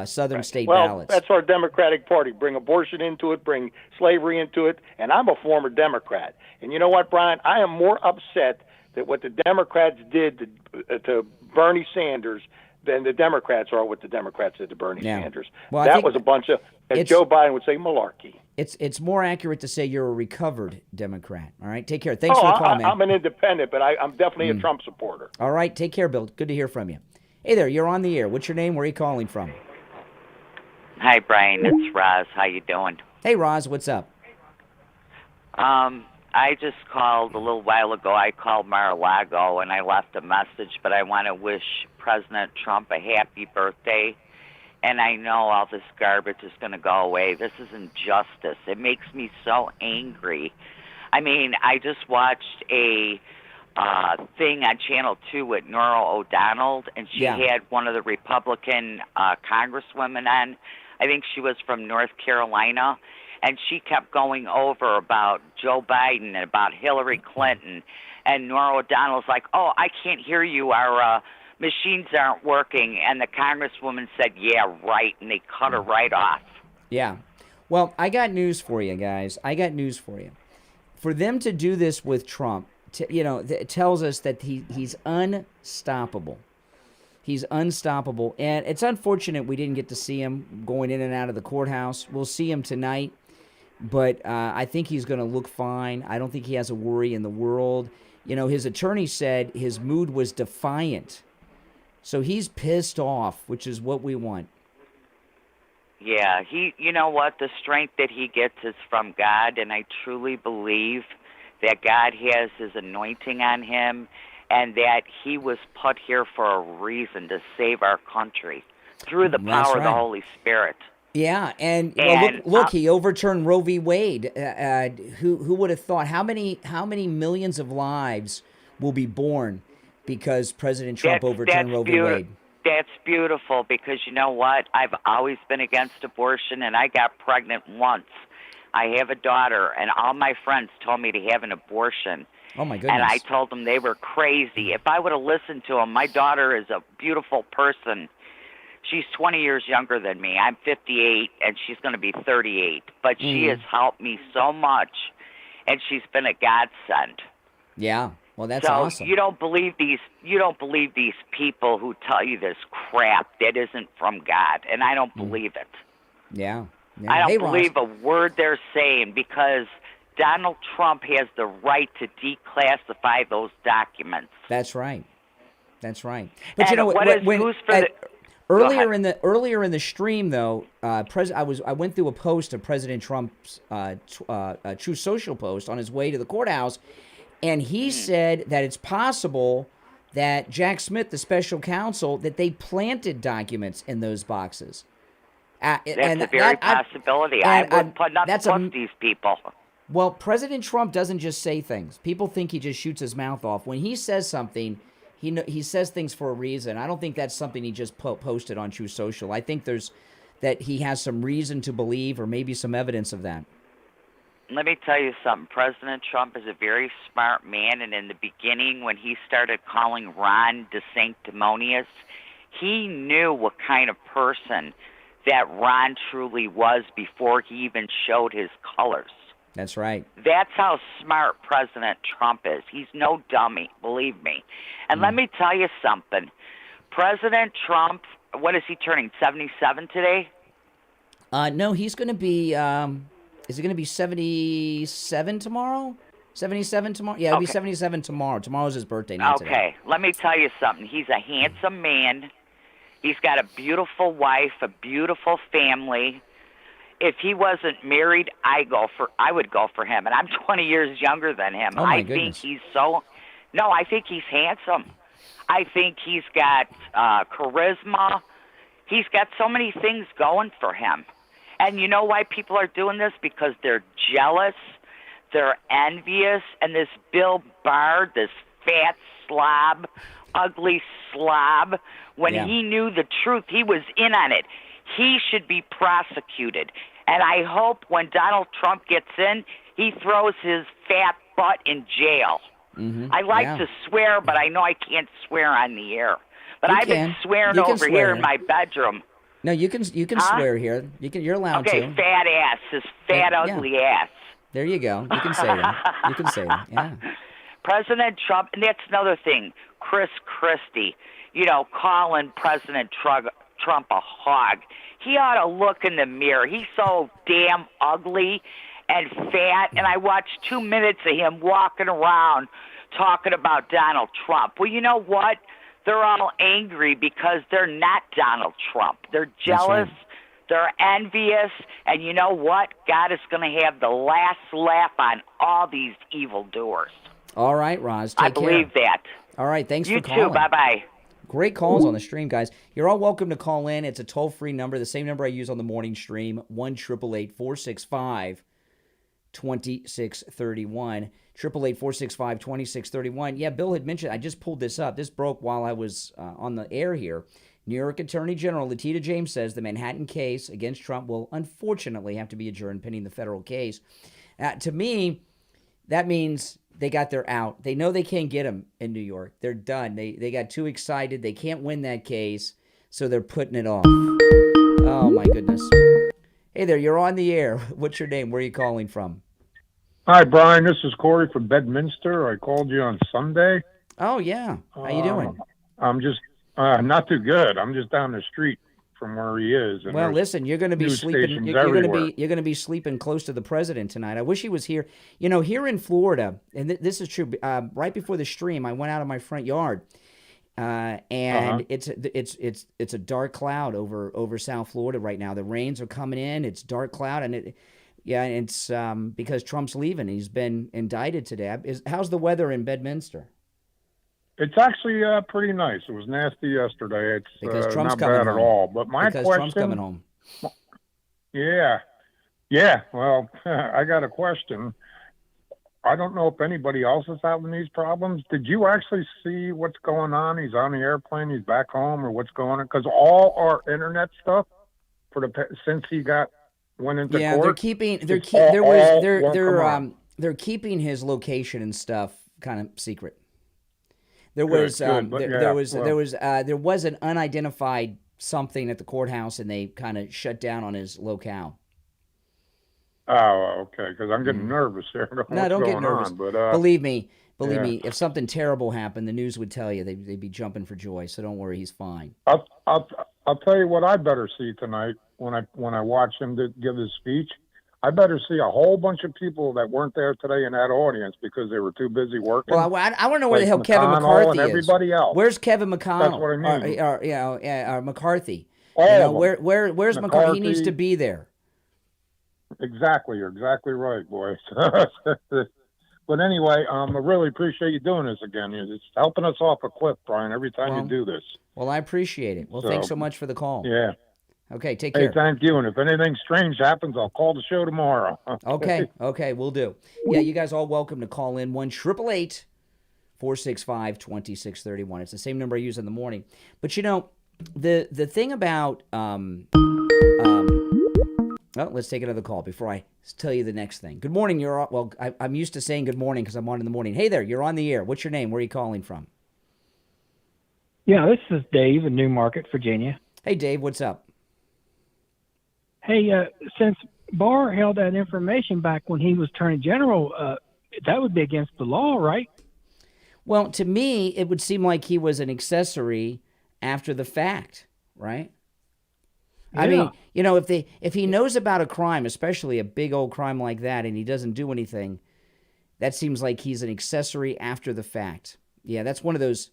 southern state ballots. That's our Democratic Party. Bring abortion into it, bring slavery into it, and I'm a former Democrat. And you know what, Brian? I am more upset that what the Democrats did to Bernie Sanders than the Democrats are what the Democrats did to Bernie Sanders. Well, that was a bunch of, as Joe Biden would say, malarkey. It's more accurate to say you're a recovered Democrat. All right, take care. Thanks for the call, man. I'm an independent, but I'm definitely a Trump supporter. All right, take care, Bill. Good to hear from you. Hey there, you're on the air. What's your name? Where are you calling from? Hi, Brian. It's Roz. How you doing? Hey, Roz. What's up? I just called a little while ago. I called Mar-a-Lago, and I left a message, but I want to wish President Trump a happy birthday. And I know all this garbage is going to go away. This is injustice. It makes me so angry. I mean, I just watched a thing on Channel 2 with Nora O'Donnell, and she had one of the Republican congresswomen on. I think she was from North Carolina, and she kept going over about Joe Biden and about Hillary Clinton, and Nora O'Donnell's like, oh, I can't hear you, our machines aren't working, and the congresswoman said, yeah, right, and they cut her right off. Yeah. Well, I got news for you, guys. I got news for you. For them to do this with Trump, it tells us that he's unstoppable. He's unstoppable. And it's unfortunate we didn't get to see him going in and out of the courthouse. We'll see him tonight. But I think he's going to look fine. I don't think he has a worry in the world. His attorney said his mood was defiant. So he's pissed off, which is what we want. Yeah, you know what? The strength that he gets is from God, and I truly believe that God has his anointing on him and that he was put here for a reason, to save our country through the power of the Holy Spirit. Yeah, and look, he overturned Roe v. Wade. Who would have thought? How many millions of lives will be born because President Trump overturned Roe v. Wade? That's beautiful, because you know what? I've always been against abortion, and I got pregnant once. I have a daughter, and all my friends told me to have an abortion. Oh, my goodness. And I told them they were crazy. If I would have listened to them, my daughter is a beautiful person. She's 20 years younger than me. I'm 58, and she's going to be 38. But she has helped me so much, and she's been a godsend. Yeah. Well, that's awesome. You don't believe these people who tell you this crap that isn't from God, and I don't believe it. Yeah. I don't believe a word they're saying, because Donald Trump has the right to declassify those documents. That's right. But and you know earlier in the stream though, I went through a post of President Trump's True Social post on his way to the courthouse. And he said that it's possible that Jack Smith, the special counsel, that they planted documents in those boxes. That's a very possibility. I would put these people. Well, President Trump doesn't just say things. People think he just shoots his mouth off. When he says something, he says things for a reason. I don't think that's something he just posted on True Social. I think that he has some reason to believe, or maybe some evidence of that. Let me tell you something. President Trump is a very smart man, and in the beginning, when he started calling Ron DeSanctimonious, he knew what kind of person that Ron truly was before he even showed his colors. That's right. That's how smart President Trump is. He's no dummy, believe me. And let me tell you something. President Trump, what is he turning, 77 today? No, he's going to be... Is it going to be 77 tomorrow? 77 tomorrow? Yeah, it'll be 77 tomorrow. Tomorrow's his birthday, not today. Okay, let me tell you something. He's a handsome man. He's got a beautiful wife, a beautiful family. If he wasn't married, I would go for him. And I'm 20 years younger than him. Oh, my goodness. Think I think he's handsome. I think he's got charisma. He's got so many things going for him. And you know why people are doing this? Because they're jealous, they're envious, and this Bill Barr, this fat slob, ugly slob, when he knew the truth, he was in on it. He should be prosecuted. And I hope when Donald Trump gets in, he throws his fat butt in jail. I like to swear, but I know I can't swear on the air. But I've been swearing over here in my bedroom. No, you can swear here. You're allowed to. Okay, fat ass, this fat ugly ass. There you go. You can say that. Yeah. President Trump, and that's another thing. Chris Christie, calling President Trump a hog. He ought to look in the mirror. He's so damn ugly and fat, and I watched 2 minutes of him walking around talking about Donald Trump. Well, you know what? They're all angry because they're not Donald Trump. They're jealous, they're envious, and you know what? God is going to have the last laugh on all these evildoers. All right, Roz, take care. I believe that. All right, thanks for calling. You too, bye-bye. Great calls on the stream, guys. You're all welcome to call in. It's a toll-free number, the same number I use on the morning stream, 1-888-465-2631. 888-465-2631. Yeah, Bill had mentioned, I just pulled this up. This broke while I was on the air here. New York Attorney General Letitia James says the Manhattan case against Trump will unfortunately have to be adjourned pending the federal case. To me, that means they got their out. They know they can't get him in New York. They're done. They got too excited. They can't win that case, so they're putting it off. Oh, my goodness. Hey there, you're on the air. What's your name? Where are you calling from? Hi, Brian. This is Corey from Bedminster. I called you on Sunday. Oh, yeah. How you doing? I'm just not too good. I'm just down the street from where he is. And well, listen, you're going to be sleeping. You're going to be sleeping close to the president tonight. I wish he was here. Here in Florida, and this is true. Right before the stream, I went out of my front yard, And it's a dark cloud over South Florida right now. The rains are coming in. It's dark cloud, and it's because Trump's leaving. He's been indicted today. How's the weather in Bedminster? It's actually pretty nice. It was nasty yesterday. It's because Trump's not coming bad home. at all. But my because question, Trump's coming home. Yeah. Well, I got a question. I don't know if anybody else is having these problems. Did you actually see what's going on? He's on the airplane. He's back home, or what's going on? Because all our internet stuff since he went into court. They're keeping his location and stuff kind of secret. There was an unidentified something at the courthouse, and they kind of shut down on his locale. Oh, okay. Because I'm getting nervous here. No, don't get nervous. But, believe me, if something terrible happened, the news would tell you. They'd be jumping for joy. So don't worry, he's fine. I'll tell you what I better see tonight when I watch him to give his speech. I better see a whole bunch of people that weren't there today in that audience because they were too busy working. Well, I want to know where the hell Kevin McCarthy is. Everybody else. Where's Kevin McConnell? That's what I mean. McCarthy. Where's McCarthy? He needs to be there. Exactly. You're exactly right, boys. But anyway, I really appreciate you doing this again. It's helping us off a cliff, Brian, every time you do this. Well, I appreciate it. Well, thanks so much for the call. Yeah. Okay, take care. Hey, thank you. And if anything strange happens, I'll call the show tomorrow. Okay, we'll do. Yeah, you guys all welcome to call in 1-888-465-2631. It's the same number I use in the morning. But the thing about let's take another call before I tell you the next thing. Good morning. I'm used to saying good morning because I'm on in the morning. Hey there, you're on the air. What's your name? Where are you calling from? Yeah, this is Dave in Newmarket, Virginia. Hey, Dave, what's up? Hey, since Barr held that information back when he was Attorney General, that would be against the law, right? Well, to me, it would seem like he was an accessory after the fact, right? Yeah. I mean, if he knows about a crime, especially a big old crime like that, and he doesn't do anything, that seems like he's an accessory after the fact. Yeah, that's one of those.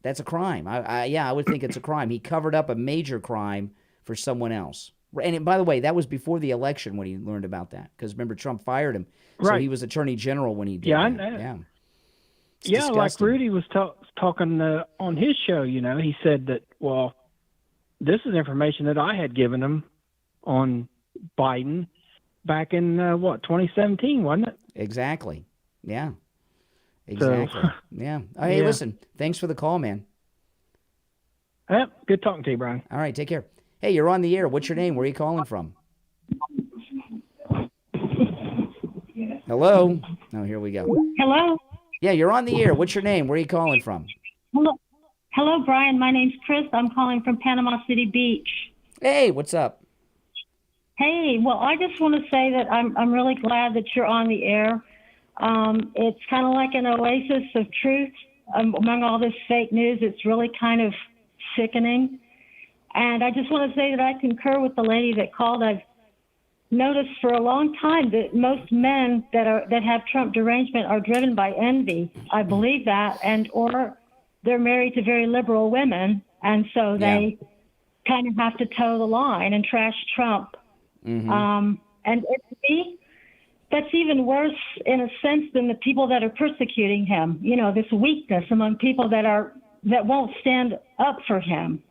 That's a crime. I would think it's a crime. He covered up a major crime for someone else. And by the way, that was before the election when he learned about that. Because remember, Trump fired him, so he was Attorney General when he did. Yeah, that. Yeah, like Rudy was talking on his show. He said that. Well, this is information that I had given him on Biden back in 2017, wasn't it? Exactly. Yeah. Exactly. Yeah. Hey, listen. Thanks for the call, man. Good talking to you, Brian. All right. Take care. Hey, you're on the air. What's your name? Where are you calling from? Hello? Oh, here we go. Hello? Yeah, you're on the air. What's your name? Where are you calling from? Hello, Brian. My name's Chris. I'm calling from Panama City Beach. Hey, what's up? Hey, well, I just want to say that I'm really glad that you're on the air. It's kind of like an oasis of truth among all this fake news. It's really kind of sickening. And I just want to say that I concur with the lady that called. I've noticed for a long time that most men that have Trump derangement are driven by envy. I believe that, or they're married to very liberal women, and so they kind of have to toe the line and trash Trump. Mm-hmm. And to me, that's even worse in a sense than the people that are persecuting him. This weakness among people that won't stand up for him.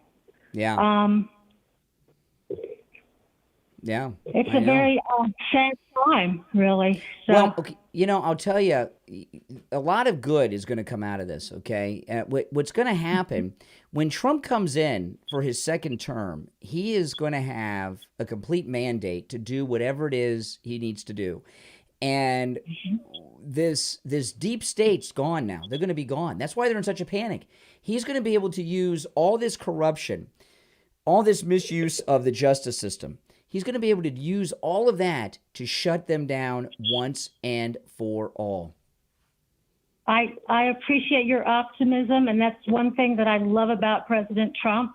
Yeah. Yeah. It's a very sad time, really. So. Well, okay, I'll tell you, a lot of good is going to come out of this, okay? What's going to happen, when Trump comes in for his second term, he is going to have a complete mandate to do whatever it is he needs to do. And this deep state's gone now. They're going to be gone. That's why they're in such a panic. He's going to be able to use all this corruption, all this misuse of the justice system. He's going to be able to use all of that to shut them down once and for all. I appreciate your optimism, and that's one thing that I love about President Trump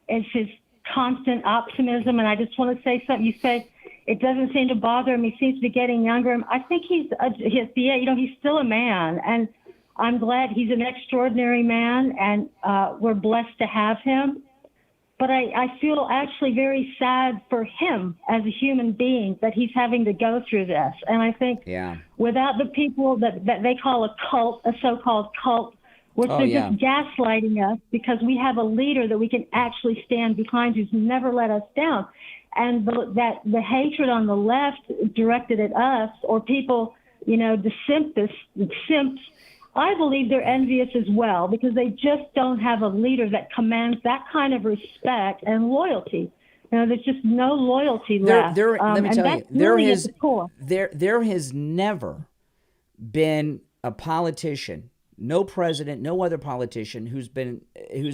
is his constant optimism. And I just want to say something. You said it doesn't seem to bother him. He seems to be getting younger. I think he's still a man, and I'm glad he's an extraordinary man, and we're blessed to have him. But I feel actually very sad for him as a human being that he's having to go through this. And I think without the people that they call a cult, a so-called cult, which they're just gaslighting us because we have a leader that we can actually stand behind who's never let us down. And the hatred on the left directed at us, or people, the simps, I believe they're envious as well because they just don't have a leader that commands that kind of respect and loyalty. There's just no loyalty left. Let me tell you, there has never been a politician, no president, no other politician who's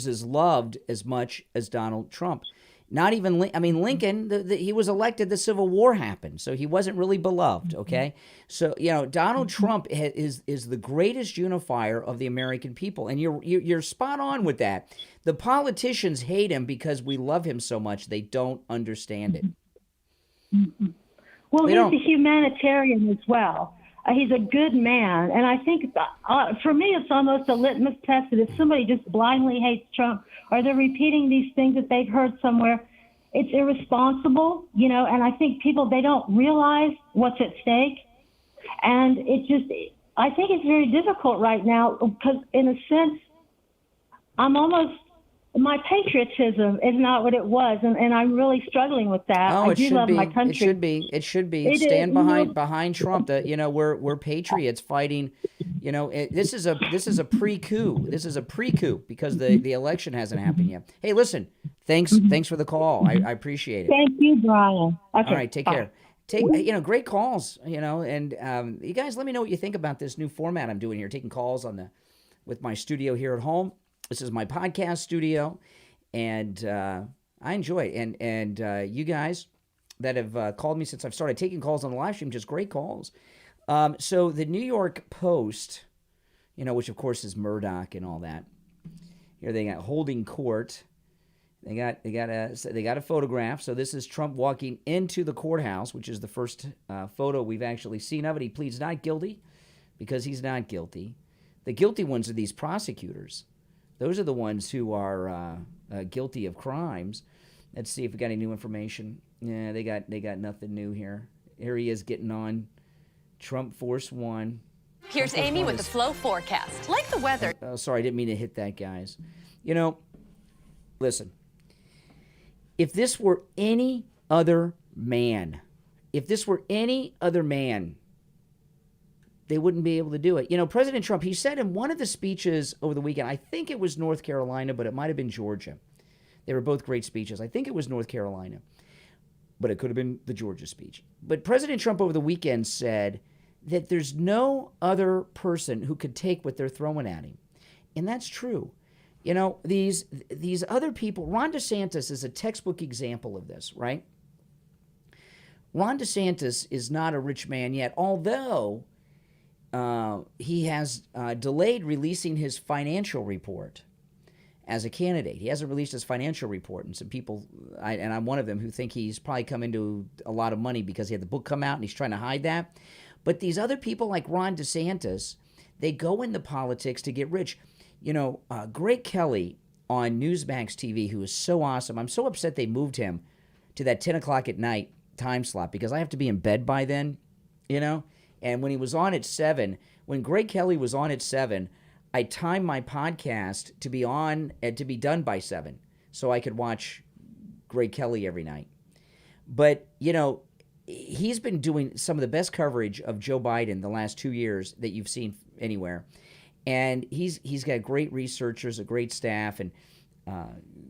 as loved as much as Donald Trump. Not even, Lincoln, he was elected, the Civil War happened, so he wasn't really beloved, okay? So, Donald Trump is the greatest unifier of the American people, and you're spot on with that. The politicians hate him because we love him so much, they don't understand it. Well, he's a humanitarian as well. He's a good man, and I think for me it's almost a litmus test that if somebody just blindly hates Trump or they're repeating these things that they've heard somewhere, it's irresponsible, and I think people, they don't realize what's at stake. And I think it's very difficult right now because in a sense, my patriotism is not what it was, and I'm really struggling with that. I do love my country. It should be. Stand behind Trump. We're patriots fighting. This is a pre-coup. This is a pre-coup because the election hasn't happened yet. Hey, listen. Thanks for the call. I appreciate it. Thank you, Brian. Okay, all right, take care. Great calls. And you guys, let me know what you think about this new format I'm doing here, taking calls with my studio here at home. This is my podcast studio, and I enjoy it. And you guys that have called me since I've started taking calls on the live stream, just great calls. So the New York Post, which of course is Murdoch and all that. Here they got holding court. They got a photograph. So this is Trump walking into the courthouse, which is the first photo we've actually seen of it. He pleads not guilty because he's not guilty. The guilty ones are these prosecutors. Those are the ones who are guilty of crimes. Let's see if we got any new information. Yeah, they got nothing new here. Here he is getting on. Trump Force One. Here's Amy with the flow forecast. Like the weather. Oh, sorry, I didn't mean to hit that, guys. Listen. If this were any other man, they wouldn't be able to do it. President Trump, he said in one of the speeches over the weekend, I think it was North Carolina, but it might have been Georgia. They were both great speeches. I think it was North Carolina, but it could have been the Georgia speech. But President Trump over the weekend said that there's no other person who could take what they're throwing at him. And that's true. These other people, Ron DeSantis is a textbook example of this, right? Ron DeSantis is not a rich man yet, although he has delayed releasing his financial report as a candidate. He hasn't released his financial report, and some people, and I'm one of them, who think he's probably come into a lot of money because he had the book come out and he's trying to hide that. But these other people like Ron DeSantis, they go into politics to get rich. Greg Kelly on Newsmax TV, who is so awesome. I'm so upset they moved him to that 10 o'clock at night time slot because I have to be in bed by then, And when he was on at 7, when Greg Kelly was on at 7, I timed my podcast to be on to be done by 7 so I could watch Greg Kelly every night. But, he's been doing some of the best coverage of Joe Biden the last 2 years that you've seen anywhere. And he's got great researchers, a great staff, and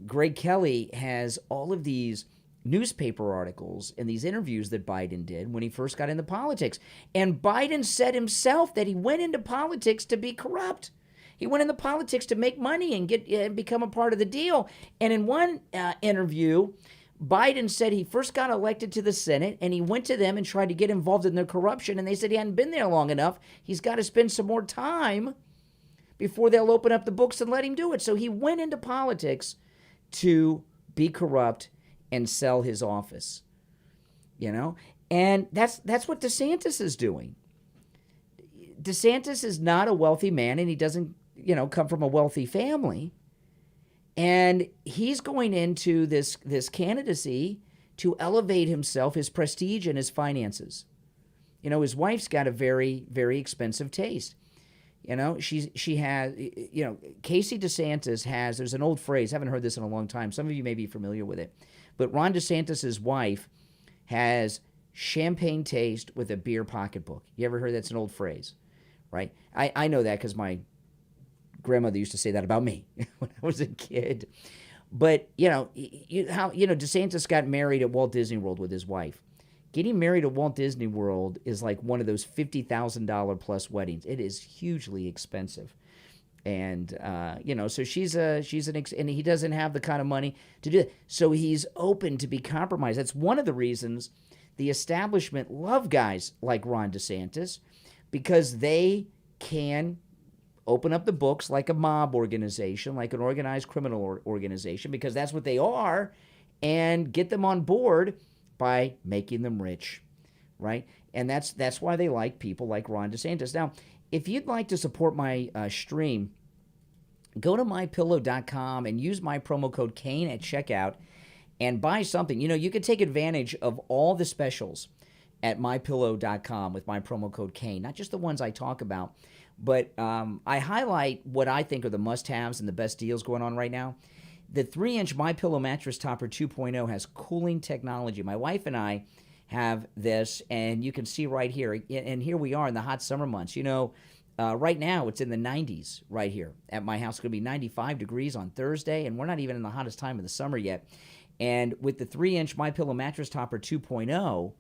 Greg Kelly has all of these newspaper articles and these interviews that Biden did when he first got into politics. And Biden said himself that he went into politics to be corrupt. He went into politics to make money and become a part of the deal. And in one interview, Biden said he first got elected to the Senate and he went to them and tried to get involved in their corruption. And they said he hadn't been there long enough. He's got to spend some more time before they'll open up the books and let him do it. So he went into politics to be corrupt and sell his office, And that's what DeSantis is doing. DeSantis is not a wealthy man, and he doesn't, come from a wealthy family. And he's going into this candidacy to elevate himself, his prestige, and his finances. His wife's got a very, very expensive taste. She has, Casey DeSantis has, there's an old phrase, haven't heard this in a long time. Some of you may be familiar with it. But Ron DeSantis' wife has champagne taste with a beer pocketbook. You ever heard that's an old phrase, right? I know that because my grandmother used to say that about me when I was a kid. But, DeSantis got married at Walt Disney World with his wife. Getting married at Walt Disney World is like one of those $50,000 plus weddings. It is hugely expensive. And, so and he doesn't have the kind of money to do it. So he's open to be compromised. That's one of the reasons the establishment love guys like Ron DeSantis, because they can open up the books like a mob organization, like an organized criminal organization, because that's what they are, and get them on board by making them rich, right? And that's why they like people like Ron DeSantis. Now, if you'd like to support my stream, go to mypillow.com and use my promo code Kane at checkout and buy something. You can take advantage of all the specials at mypillow.com with my promo code Kane, not just the ones I talk about, but I highlight what I think are the must-haves and the best deals going on right now. The 3-inch MyPillow Mattress Topper 2.0 has cooling technology. My wife and I have this, and you can see right here. And here we are in the hot summer months. Right now it's in the 90s right here at my house. It's going to be 95 degrees on Thursday, and we're not even in the hottest time of the summer yet. And with the 3-inch MyPillow Mattress Topper 2.0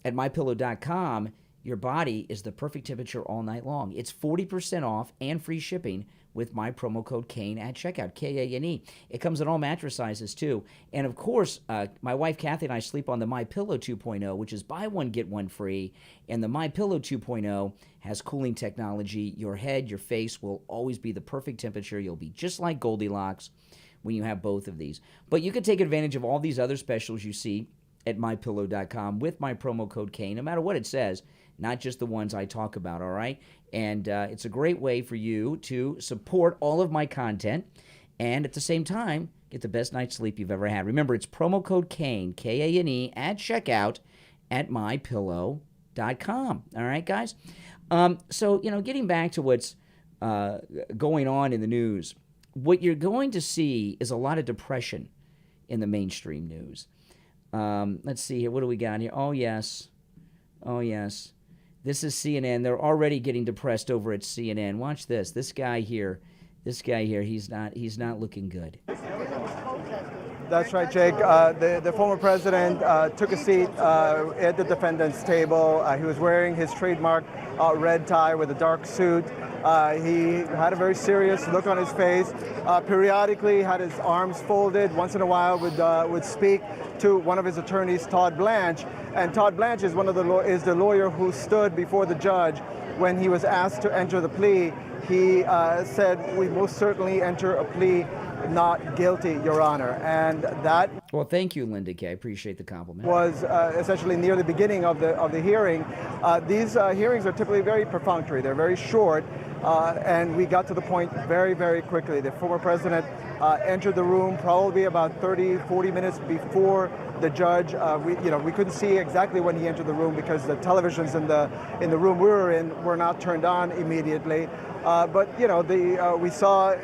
at MyPillow.com, your body is the perfect temperature all night long. It's 40% off and free shipping with my promo code Kane at checkout, Kane. It comes in all mattress sizes, too. And, of course, my wife Kathy and I sleep on the MyPillow 2.0, which is buy one, get one free. And the MyPillow 2.0 has cooling technology. Your head, your face will always be the perfect temperature. You'll be just like Goldilocks when you have both of these. But you can take advantage of all these other specials you see at MyPillow.com with my promo code Kane, no matter what it says, not just the ones I talk about, all right? And it's a great way for you to support all of my content and at the same time get the best night's sleep you've ever had. Remember, it's promo code Kane, Kane, at checkout at MyPillow.com. All right, guys? So, getting back to what's going on in the news, what you're going to see is a lot of depression in the mainstream news. Let's see here. What do we got here? Oh, yes. This is CNN. They're already getting depressed over at CNN. Watch this. This guy here, he's not looking good. That's right, Jake. The former president took a seat at the defendant's table. He was wearing his trademark red tie with a dark suit. He had a very serious look on his face. Periodically had his arms folded. Once in a while would speak to one of his attorneys, Todd Blanche. And Todd Blanche is is the lawyer who stood before the judge when he was asked to enter the plea. He said, "We most certainly enter a plea not guilty, Your Honor." And that, well, thank you, Linda Kay. I appreciate the compliment. Was essentially near the beginning of the hearing. These hearings are typically very perfunctory. They're very short, and we got to the point very, very quickly. The former president entered the room probably about 30-40 minutes before the judge. We couldn't see exactly when he entered the room because the televisions in the room we were in were not turned on immediately. But we saw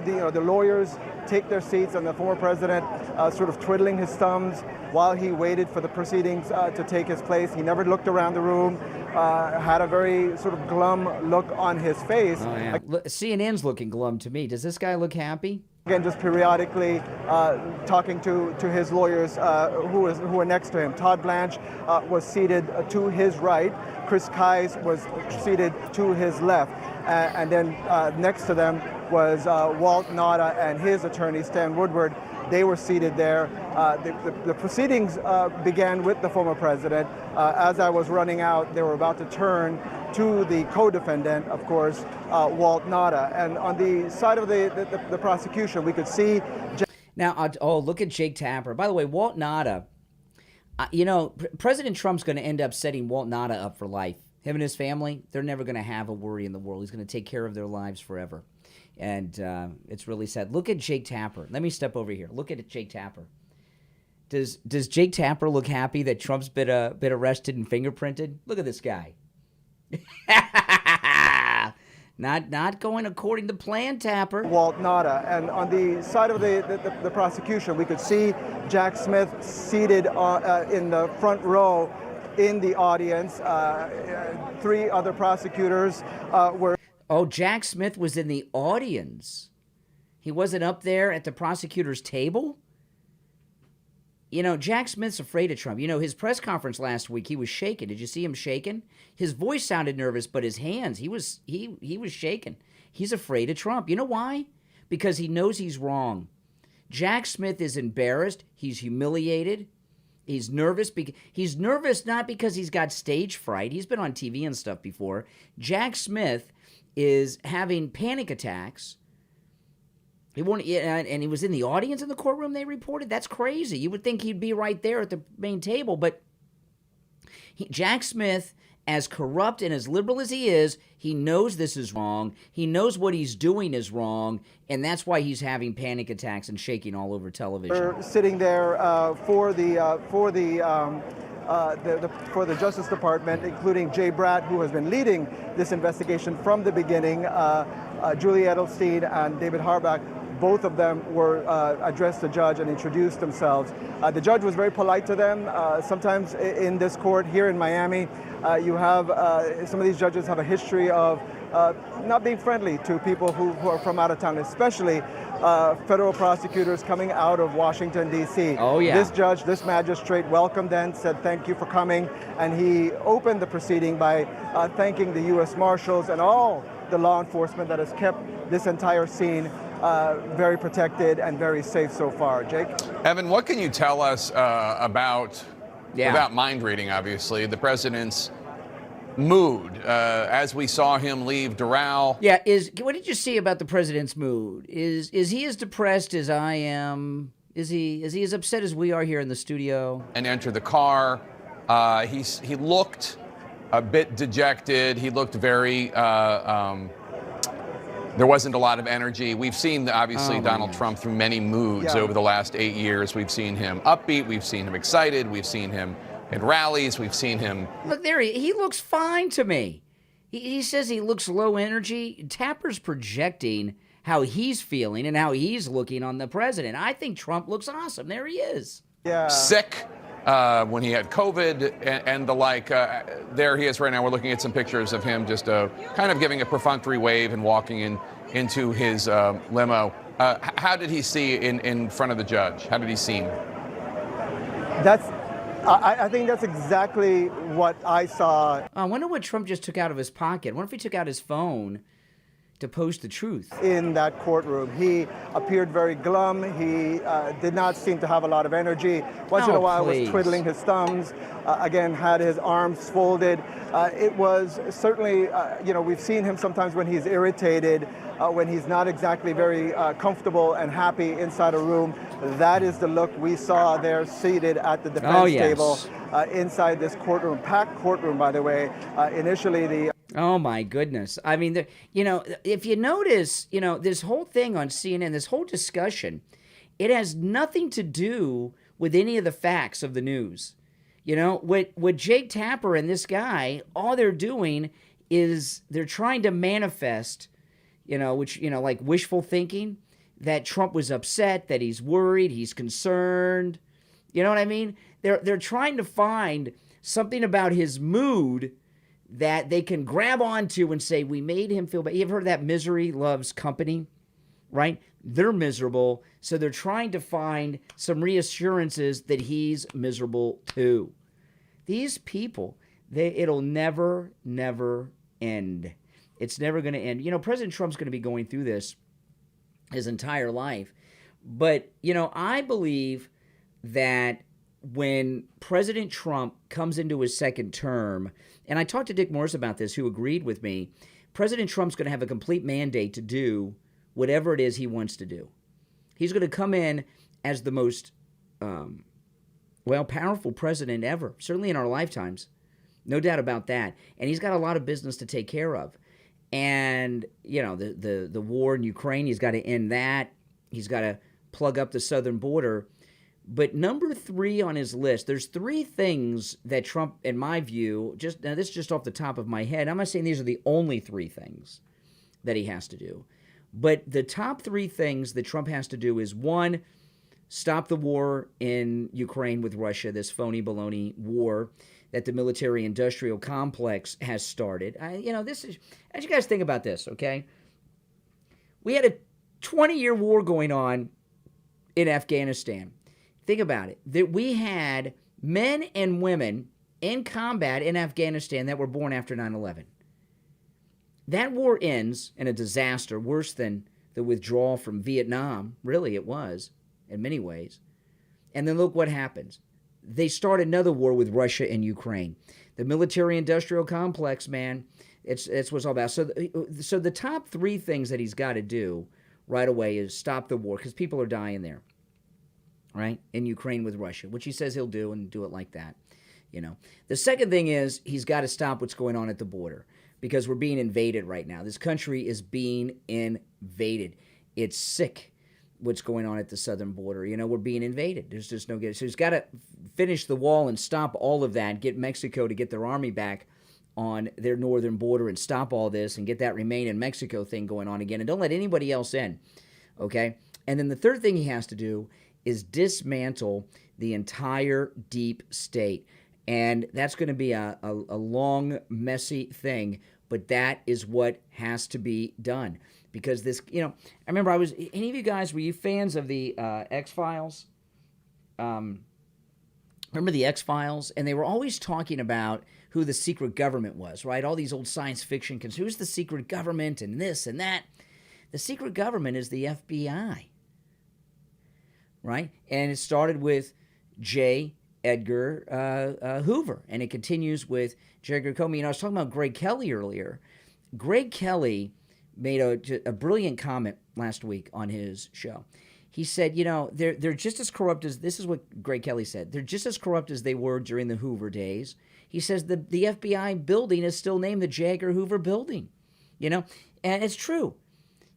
the lawyers take their seats and the former president sort of twiddling his thumbs while he waited for the proceedings to take his place. He never looked around the room, had a very sort of glum look on his face. Oh, yeah. CNN's looking glum to me. Does this guy look happy? Again, just periodically talking to his lawyers who were next to him. Todd Blanche was seated to his right. Chris Kise was seated to his left. And then next to them was Walt Nauta and his attorney, Stan Woodward. They were seated there. The proceedings began with the former president. As I was running out, they were about to turn to the co-defendant, of course, Walt Nauta. And on the side of the prosecution, we could see... Now, look at Jake Tapper. By the way, Walt Nauta, President Trump's going to end up setting Walt Nauta up for life Him and his family, they're never going to have a worry in the world. He's going to take care of their lives forever. And it's really sad. Look at Jake Tapper. Let me step over here. Look at Jake Tapper. Does Jake Tapper look happy that Trump's been arrested and fingerprinted? Look at this guy. Not going according to plan, Tapper. Walt Nada. And on the side of the prosecution, we could see Jack Smith seated in the front row in the audience. 3 other prosecutors were... Oh, Jack Smith was in the audience. He wasn't up there at the prosecutor's table? You know, Jack Smith's afraid of Trump. You know, his press conference last week, he was shaking. Did you see him shaking? His voice sounded nervous, but his hands, he was shaking. He's afraid of Trump. You know why? Because he knows he's wrong. Jack Smith is embarrassed. He's humiliated. He's nervous. He's nervous not because he's got stage fright. He's been on TV and stuff before. Jack Smith is having panic attacks. He won't, and he was in the audience in the courtroom, they reported. That's crazy. You would think he'd be right there at the main table, but Jack Smith, as corrupt and as liberal as he is, he knows this is wrong. He knows what he's doing is wrong, and that's why he's having panic attacks and shaking all over television. We're sitting there for the Justice Department, including Jay Bratt, who has been leading this investigation from the beginning. Julie Edelstein and David Harbach, both of them were addressed the judge and introduced themselves. The judge was very polite to them. Sometimes in this court here in Miami, you have some of these judges have a history of not being friendly to people who are from out of town, especially federal prosecutors coming out of Washington, D.C. Oh, yeah. This judge, this magistrate welcomed them, said thank you for coming, and he opened the proceeding by thanking the US Marshals and all the law enforcement that has kept this entire scene very protected and very safe so far. Jake? Evan, what can you tell us about, without mind reading, obviously, the president's mood as we saw him leave Doral? Yeah, what did you see about the president's mood? Is he as depressed as I am? Is he as upset as we are here in the studio? And enter the car. He looked a bit dejected. He looked very there wasn't a lot of energy. We've seen, obviously, Donald Trump through many moods over the last 8 years. We've seen him upbeat. We've seen him excited. We've seen him at rallies. We've seen him... Look, there he looks fine to me. He says he looks low energy. Tapper's projecting how he's feeling and how he's looking on the president. I think Trump looks awesome. There he is. Yeah. Sick when he had COVID and the like. There he is right now. We're looking at some pictures of him just kind of giving a perfunctory wave and walking into his limo. How did he see in front of the judge? How did he seem? I think that's exactly what I saw. I wonder what Trump just took out of his pocket. I wonder if he took out his phone to post the truth. In that courtroom, he appeared very glum. He did not seem to have a lot of energy. Once in a while, was twiddling his thumbs. Again, had his arms folded. It was certainly, we've seen him sometimes when he's irritated, when he's not exactly very comfortable and happy inside a room. That is the look we saw there seated at the defense table inside this courtroom. Packed courtroom, by the way. Initially, the... Oh, my goodness. I mean, if you notice, this whole thing on CNN, this whole discussion, it has nothing to do with any of the facts of the news. With Jake Tapper and this guy, all they're doing is they're trying to manifest, like wishful thinking, that Trump was upset, that he's worried, he's concerned. You know what I mean? They're trying to find something about his mood that they can grab onto and say, we made him feel bad. You've heard of that misery loves company, right? They're miserable, so they're trying to find some reassurances that he's miserable too. These people, it'll never, never end. It's never going to end. President Trump's going to be going through this his entire life. But, I believe that when President Trump comes into his second term, and I talked to Dick Morris about this, who agreed with me, President Trump's going to have a complete mandate to do whatever it is he wants to do. He's going to come in as the most, powerful president ever, certainly in our lifetimes. No doubt about that. And he's got a lot of business to take care of. And, the war in Ukraine, he's got to end that. He's got to plug up the southern border. But number 3 on his list, there's 3 things that Trump, in my view, this is just off the top of my head. I'm not saying these are the only 3 things that he has to do. But the top 3 things that Trump has to do is, 1, stop the war in Ukraine with Russia, this phony baloney war that the military-industrial complex has started. This is, as you guys think about this, okay? We had a 20-year war going on in Afghanistan. Think about it. That we had men and women in combat in Afghanistan that were born after 9/11. That war ends in a disaster worse than the withdrawal from Vietnam. Really, it was, in many ways. And then look what happens. They start another war with Russia and Ukraine. The military-industrial complex, man, it's what it's all about. So the top 3 things that he's got to do right away is stop the war, because people are dying there, right, in Ukraine with Russia, which he says he'll do, and do it like that. The second thing is he's got to stop what's going on at the border, because we're being invaded right now. This country is being invaded. It's sick what's going on at the southern border. We're being invaded. There's just no good. So he's got to finish the wall and stop all of that, get Mexico to get their army back on their northern border and stop all this and get that Remain in Mexico thing going on again, and don't let anybody else in, okay? And then the third thing he has to do is dismantle the entire deep state. And that's going to be a long, messy thing, but that is what has to be done. Because this, I remember any of you guys, were you fans of the X-Files? Remember the X-Files? And they were always talking about who the secret government was, right? All these old science fiction, because who's the secret government and this and that? The secret government is the FBI, right? And it started with J. Edgar Hoover, and it continues with J. Edgar Comey. I was talking about Greg Kelly earlier. Greg Kelly made a brilliant comment last week on his show. He said, they're just as corrupt as, this is what Greg Kelly said, they're just as corrupt as they were during the Hoover days. He says the FBI building is still named the J. Edgar Hoover building, and it's true.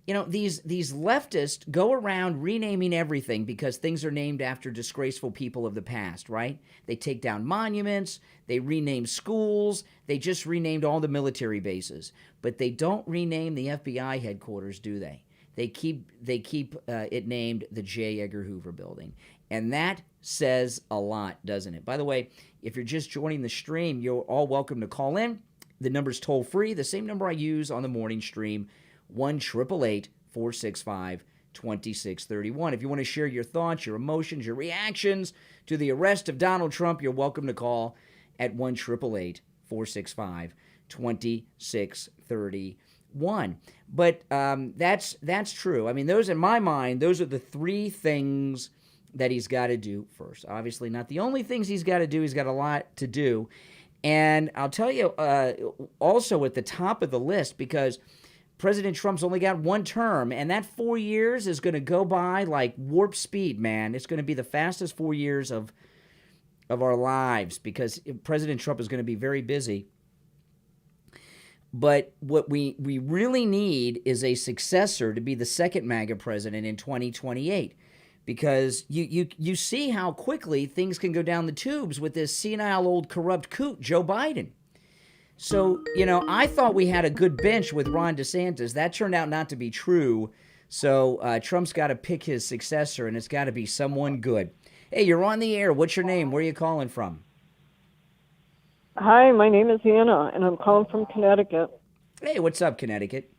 These leftists go around renaming everything because things are named after disgraceful people of the past, right? They take down monuments, they rename schools, they just renamed all the military bases. But they don't rename the FBI headquarters, do they? They keep it named the J. Edgar Hoover Building. And that says a lot, doesn't it? By the way, if you're just joining the stream, you're all welcome to call in. The number's toll-free, the same number I use on the morning stream, 1-888-465-2631. If you want to share your thoughts, your emotions, your reactions to the arrest of Donald Trump, you're welcome to call at 1-888-465-2631. But that's true. I mean, those, in my mind, those are the 3 things that he's got to do first. Obviously, not the only things he's got to do. He's got a lot to do. And I'll tell you, also at the top of the list, because President Trump's only got 1 term, and that 4 years is going to go by like warp speed, man. It's going to be the fastest 4 years of our lives, because President Trump is going to be very busy. But what we really need is a successor to be the second MAGA president in 2028, because you see how quickly things can go down the tubes with this senile old corrupt coot, Joe Biden. So, I thought we had a good bench with Ron DeSantis. That turned out not to be true. So Trump's got to pick his successor, and it's got to be someone good. Hey, you're on the air. What's your name? Where are you calling from? Hi, my name is Anna, and I'm calling from Connecticut. Hey, what's up, Connecticut?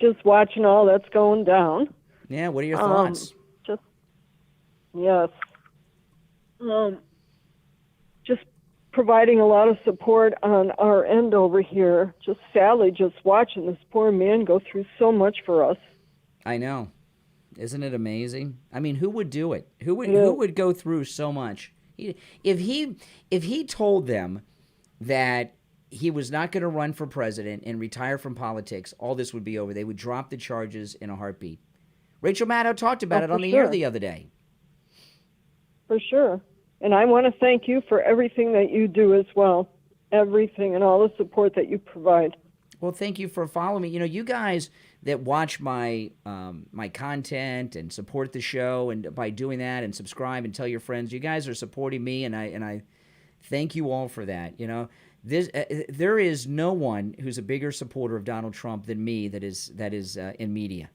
Just watching all that's going down. Yeah, what are your thoughts? Yes. Just providing a lot of support on our end over here. Just sadly, just watching this poor man go through so much for us. I know. Isn't it amazing? I mean, who would do it? Who would go through so much? If he told them that he was not going to run for president and retire from politics, all this would be over. They would drop the charges in a heartbeat. Rachel Maddow talked about it on the air the other day. For sure. And I want to thank you for everything that you do as well. Everything and all the support that you provide. Well, thank you for following me. You know, you guys that watch my my content and support the show, and by doing that and subscribe and tell your friends, you guys are supporting me, and I thank you all for that. You know, there is no one who's a bigger supporter of Donald Trump than me that is in media.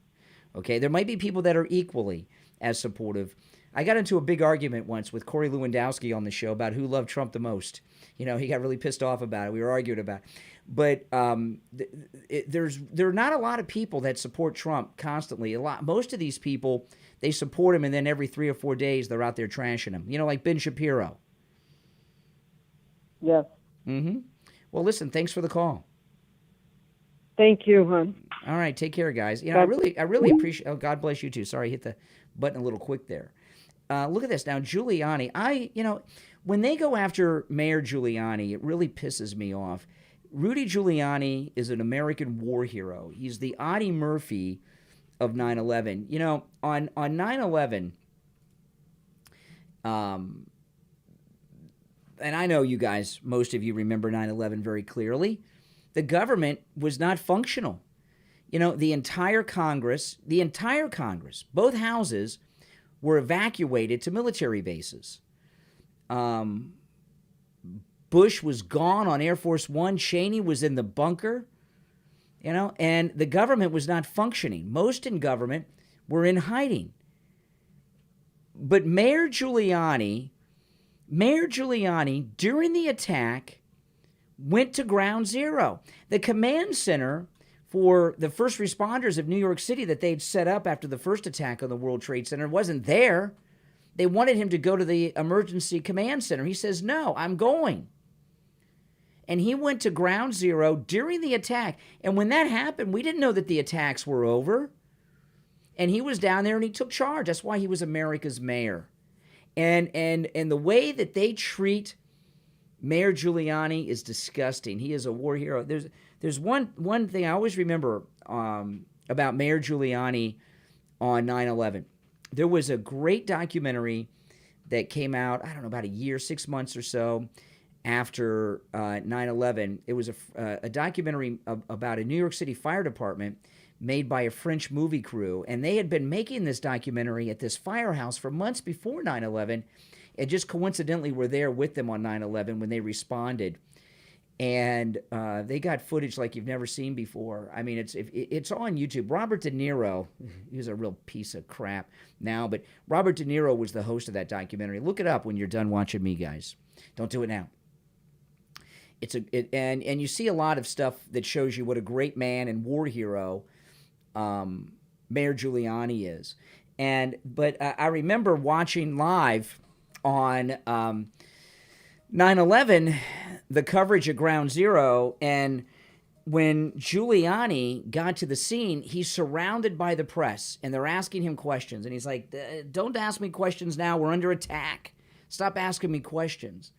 Okay, there might be people that are equally as supportive. I got into a big argument once with Corey Lewandowski on the show about who loved Trump the most. You know, he got really pissed off about it. We were arguing about it. But there are not a lot of people that support Trump constantly. Most of these people, they support him, and then every 3 or 4 days they're out there trashing him. You know, like Ben Shapiro. Yes. Mm-hmm. Well, listen, thanks for the call. Thank you, hon. All right, take care, guys. You know, I really appreciate. Oh, God bless you too. Sorry, I hit the button a little quick there. Look at this now, Giuliani. You know, when they go after Mayor Giuliani, it really pisses me off. Rudy Giuliani is an American war hero. He's the Audie Murphy of 9/11. You know, on 9/11, and I know you guys, most of you remember 9/11 very clearly. The government was not functional. You know, the entire Congress, both houses were evacuated to military bases. Bush was gone on Air Force One. Cheney was in the bunker, you know, and the government was not functioning. Most in government were in hiding. But Mayor Giuliani, during the attack, went to ground zero. The command center for the first responders of New York City that they'd set up after the first attack on the World Trade Center wasn't there. They wanted him to go to the emergency command center. He says, no, I'm going. And he went to ground zero during the attack. And when that happened, we didn't know that the attacks were over. And he was down there and he took charge. That's why he was America's mayor. And the way that they treat Mayor Giuliani is disgusting. He is a war hero. There's one thing I always remember about Mayor Giuliani on 9/11. There was a great documentary that came out, I don't know, about a year, 6 months or so after 9/11. It was a documentary about a New York City fire department made by a French movie crew. And they had been making this documentary at this firehouse for months before 9/11. And just coincidentally were there with them on 9/11 when they responded. And they got footage like you've never seen before. I mean, it's on YouTube. Robert De Niro, he's a real piece of crap now, but Robert De Niro was the host of that documentary. Look it up when you're done watching me, guys. Don't do it now. And you see a lot of stuff that shows you what a great man and war hero Mayor Giuliani is. But I remember watching live on 9/11, the coverage at Ground Zero, and when Giuliani got to the scene, he's surrounded by the press, and they're asking him questions, and he's like, don't ask me questions now, we're under attack. Stop asking me questions.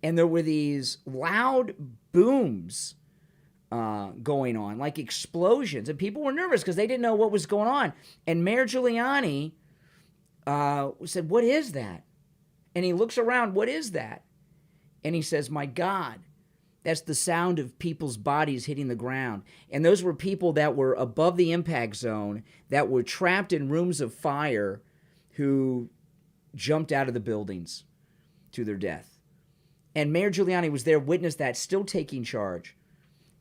And there were these loud booms going on, like explosions, and people were nervous because they didn't know what was going on. And Mayor Giuliani said, what is that? And he looks around, what is that? And he says, my God, that's the sound of people's bodies hitting the ground. And those were people that were above the impact zone, that were trapped in rooms of fire, who jumped out of the buildings to their death. And Mayor Giuliani was there, witnessed that, still taking charge.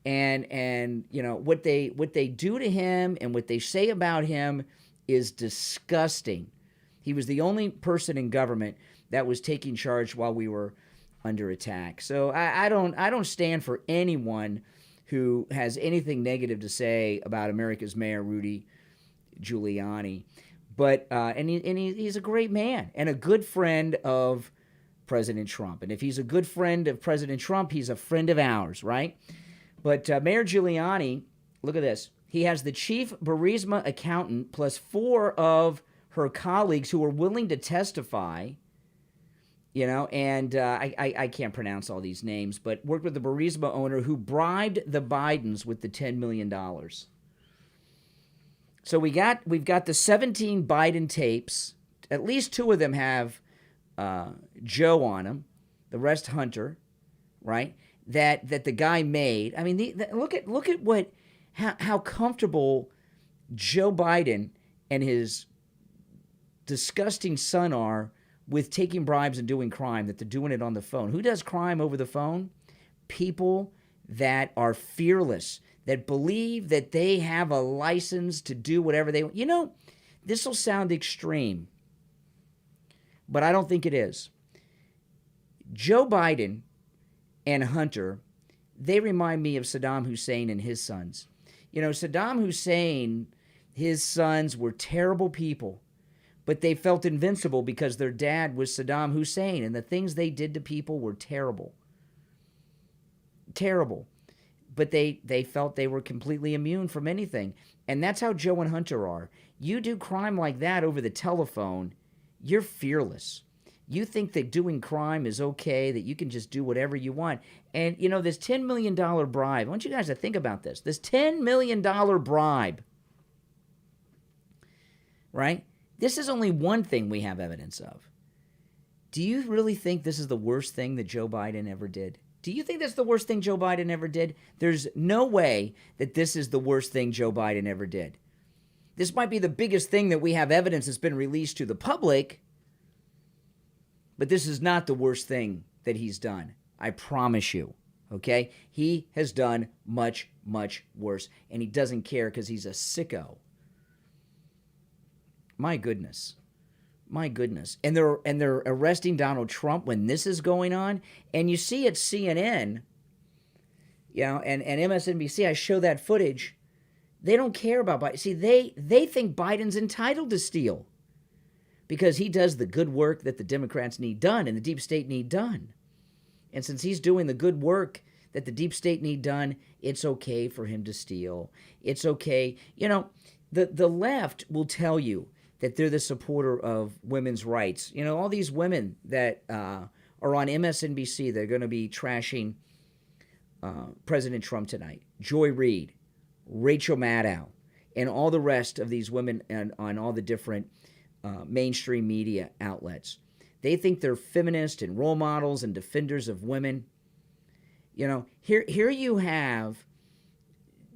And you know, what they do to him and what they say about him is disgusting. He was the only person in government that was taking charge while we were under attack. So I don't stand for anyone who has anything negative to say about America's Mayor Rudy Giuliani. But he's a great man and a good friend of President Trump. And if he's a good friend of President Trump, he's a friend of ours, right? But Mayor Giuliani, look at this. He has the chief Burisma accountant plus 4 of her colleagues who are willing to testify. You know, and I can't pronounce all these names, but worked with the Burisma owner who bribed the Bidens with the $10 million. So we've got the 17 Biden tapes. At least 2 of them have Joe on him, the rest Hunter, right? That the guy made. I mean, look at what how comfortable Joe Biden and his disgusting son are with taking bribes and doing crime, that they're doing it on the phone. Who does crime over the phone? People that are fearless, that believe that they have a license to do whatever they want. You know, this will sound extreme, but I don't think it is. Joe Biden and Hunter, they remind me of Saddam Hussein and his sons. You know, Saddam Hussein, his sons were terrible people, but they felt invincible because their dad was Saddam Hussein, and the things they did to people were terrible. Terrible. But they felt they were completely immune from anything. And that's how Joe and Hunter are. You do crime like that over the telephone, you're fearless. You think that doing crime is okay, that you can just do whatever you want. And, you know, this $10 million bribe, I want you guys to think about this. This $10 million bribe, right? This is only one thing we have evidence of. Do you really think this is the worst thing that Joe Biden ever did? Do you think that's the worst thing Joe Biden ever did? There's no way that this is the worst thing Joe Biden ever did. This might be the biggest thing that we have evidence that's been released to the public, but this is not the worst thing that he's done. I promise you, okay? He has done much, much worse, and he doesn't care because he's a sicko. My goodness. My goodness. And they're arresting Donald Trump when this is going on. And you see at CNN, you know, and MSNBC, I show that footage. They don't care about Biden. See, they think Biden's entitled to steal because he does the good work that the Democrats need done and the deep state need done. And since he's doing the good work that the deep state need done, it's okay for him to steal. It's okay. You know, the left will tell you that they're the supporter of women's rights. You know, all these women that are on MSNBC, they're going to be trashing President Trump tonight. Joy Reid, Rachel Maddow, and all the rest of these women on all the different mainstream media outlets. They think they're feminist and role models and defenders of women. You know, here you have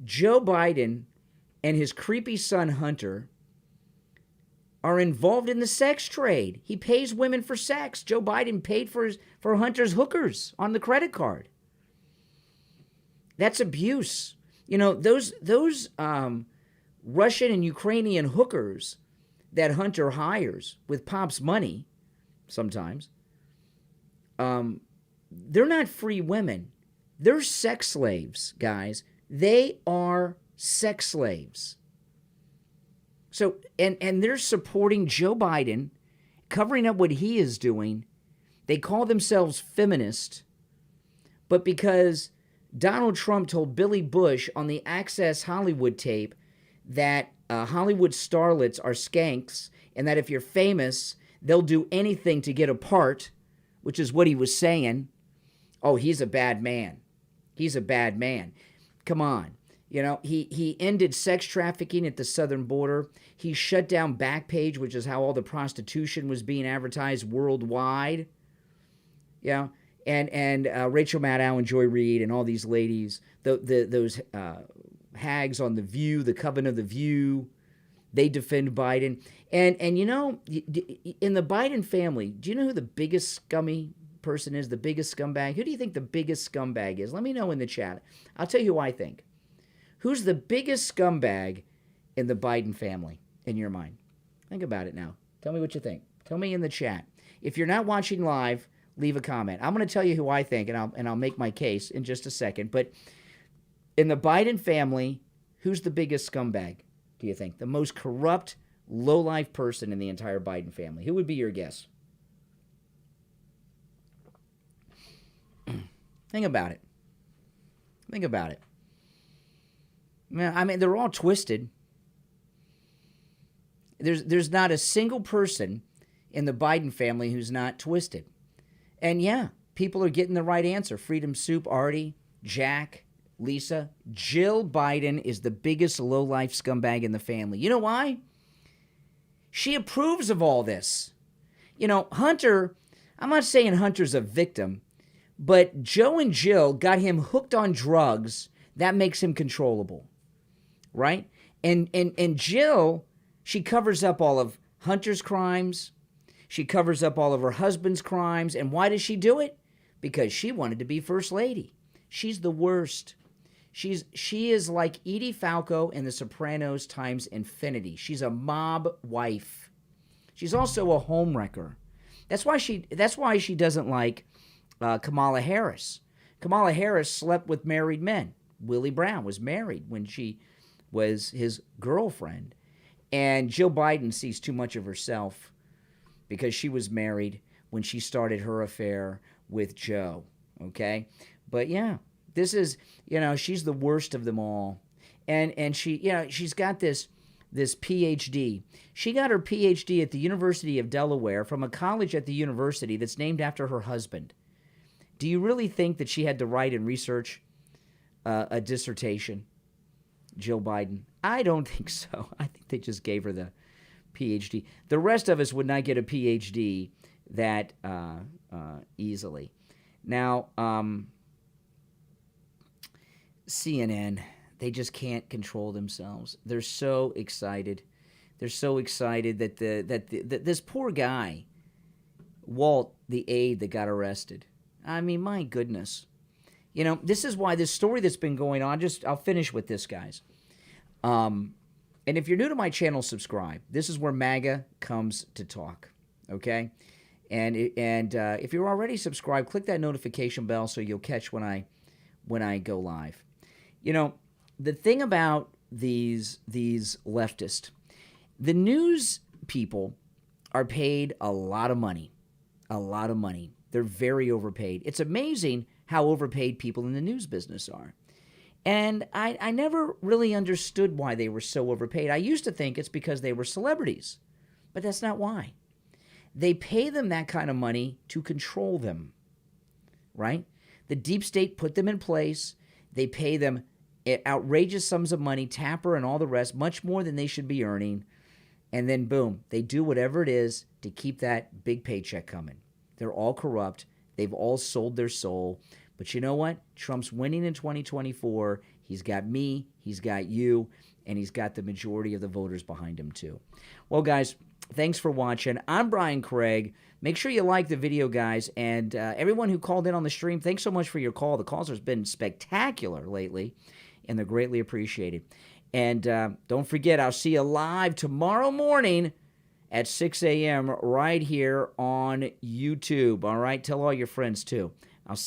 Joe Biden and his creepy son Hunter are involved in the sex trade. He pays women for sex. Joe Biden paid for Hunter's hookers on the credit card. That's abuse. You know, those Russian and Ukrainian hookers that Hunter hires with Pop's money sometimes, they're not free women. They're sex slaves, guys. They are sex slaves. So, and they're supporting Joe Biden, covering up what he is doing. They call themselves feminist, but because Donald Trump told Billy Bush on the Access Hollywood tape that Hollywood starlets are skanks and that if you're famous, they'll do anything to get a part, which is what he was saying. Oh, he's a bad man. He's a bad man. Come on. You know, he ended sex trafficking at the southern border. He shut down Backpage, which is how all the prostitution was being advertised worldwide. Yeah, and Rachel Maddow and Joy Reid and all these ladies, those hags on The View, the Coven of the View, they defend Biden. And you know, in the Biden family, do you know who the biggest scummy person is, the biggest scumbag? Who do you think the biggest scumbag is? Let me know in the chat. I'll tell you who I think. Who's the biggest scumbag in the Biden family, in your mind? Think about it now. Tell me what you think. Tell me in the chat. If you're not watching live, leave a comment. I'm going to tell you who I think, and I'll make my case in just a second. But in the Biden family, who's the biggest scumbag, do you think? The most corrupt, low-life person in the entire Biden family. Who would be your guess? Think about it. Think about it. I mean, they're all twisted. There's not a single person in the Biden family who's not twisted. And yeah, people are getting the right answer. Freedom Soup, Artie, Jack, Lisa. Jill Biden is the biggest low-life scumbag in the family. You know why? She approves of all this. You know, Hunter I'm not saying Hunter's a victim, but Joe and Jill got him hooked on drugs. That makes him controllable, right? And Jill, she covers up all of Hunter's crimes. She covers up all of her husband's crimes. And why does she do it? Because she wanted to be First Lady. She's the worst. She is like Edie Falco in The Sopranos times infinity. She's a mob wife. She's also a homewrecker. That's why she doesn't like Kamala Harris. Kamala Harris slept with married men. Willie Brown was married when she was his girlfriend. And Jill Biden sees too much of herself because she was married when she started her affair with Joe, okay? But yeah, this is, she's the worst of them all. And she, she's got this PhD. She got her PhD at the University of Delaware from a college at the university that's named after her husband. Do you really think that she had to write and research a dissertation, Jill Biden? I don't think so. I think they just gave her the PhD. The rest of us would not get a PhD that easily. Now, CNN, they just can't control themselves. They're so excited. They're so excited that this poor guy, Walt, the aide that got arrested. I mean, my goodness. This is why this story that's been going on, I'll finish with this, guys. And if you're new to my channel, subscribe. This is where MAGA comes to talk, okay? And if you're already subscribed, click that notification bell so you'll catch when I go live. The thing about these leftists, the news people are paid a lot of money. A lot of money. They're very overpaid. It's amazing how overpaid people in the news business are. And I never really understood why they were so overpaid. I used to think it's because they were celebrities, but that's not why. They pay them that kind of money to control them, right? The deep state put them in place. They pay them outrageous sums of money, Tapper and all the rest, much more than they should be earning. And then, boom, they do whatever it is to keep that big paycheck coming. They're all corrupt. They've all sold their soul. But you know what? Trump's winning in 2024. He's got me, he's got you, and he's got the majority of the voters behind him too. Well, guys, thanks for watching. I'm Brian Craig. Make sure you like the video, guys. And everyone who called in on the stream, thanks so much for your call. The calls have been spectacular lately, and they're greatly appreciated. And don't forget, I'll see you live tomorrow morning at 6 a.m. right here on YouTube. All right? Tell all your friends, too.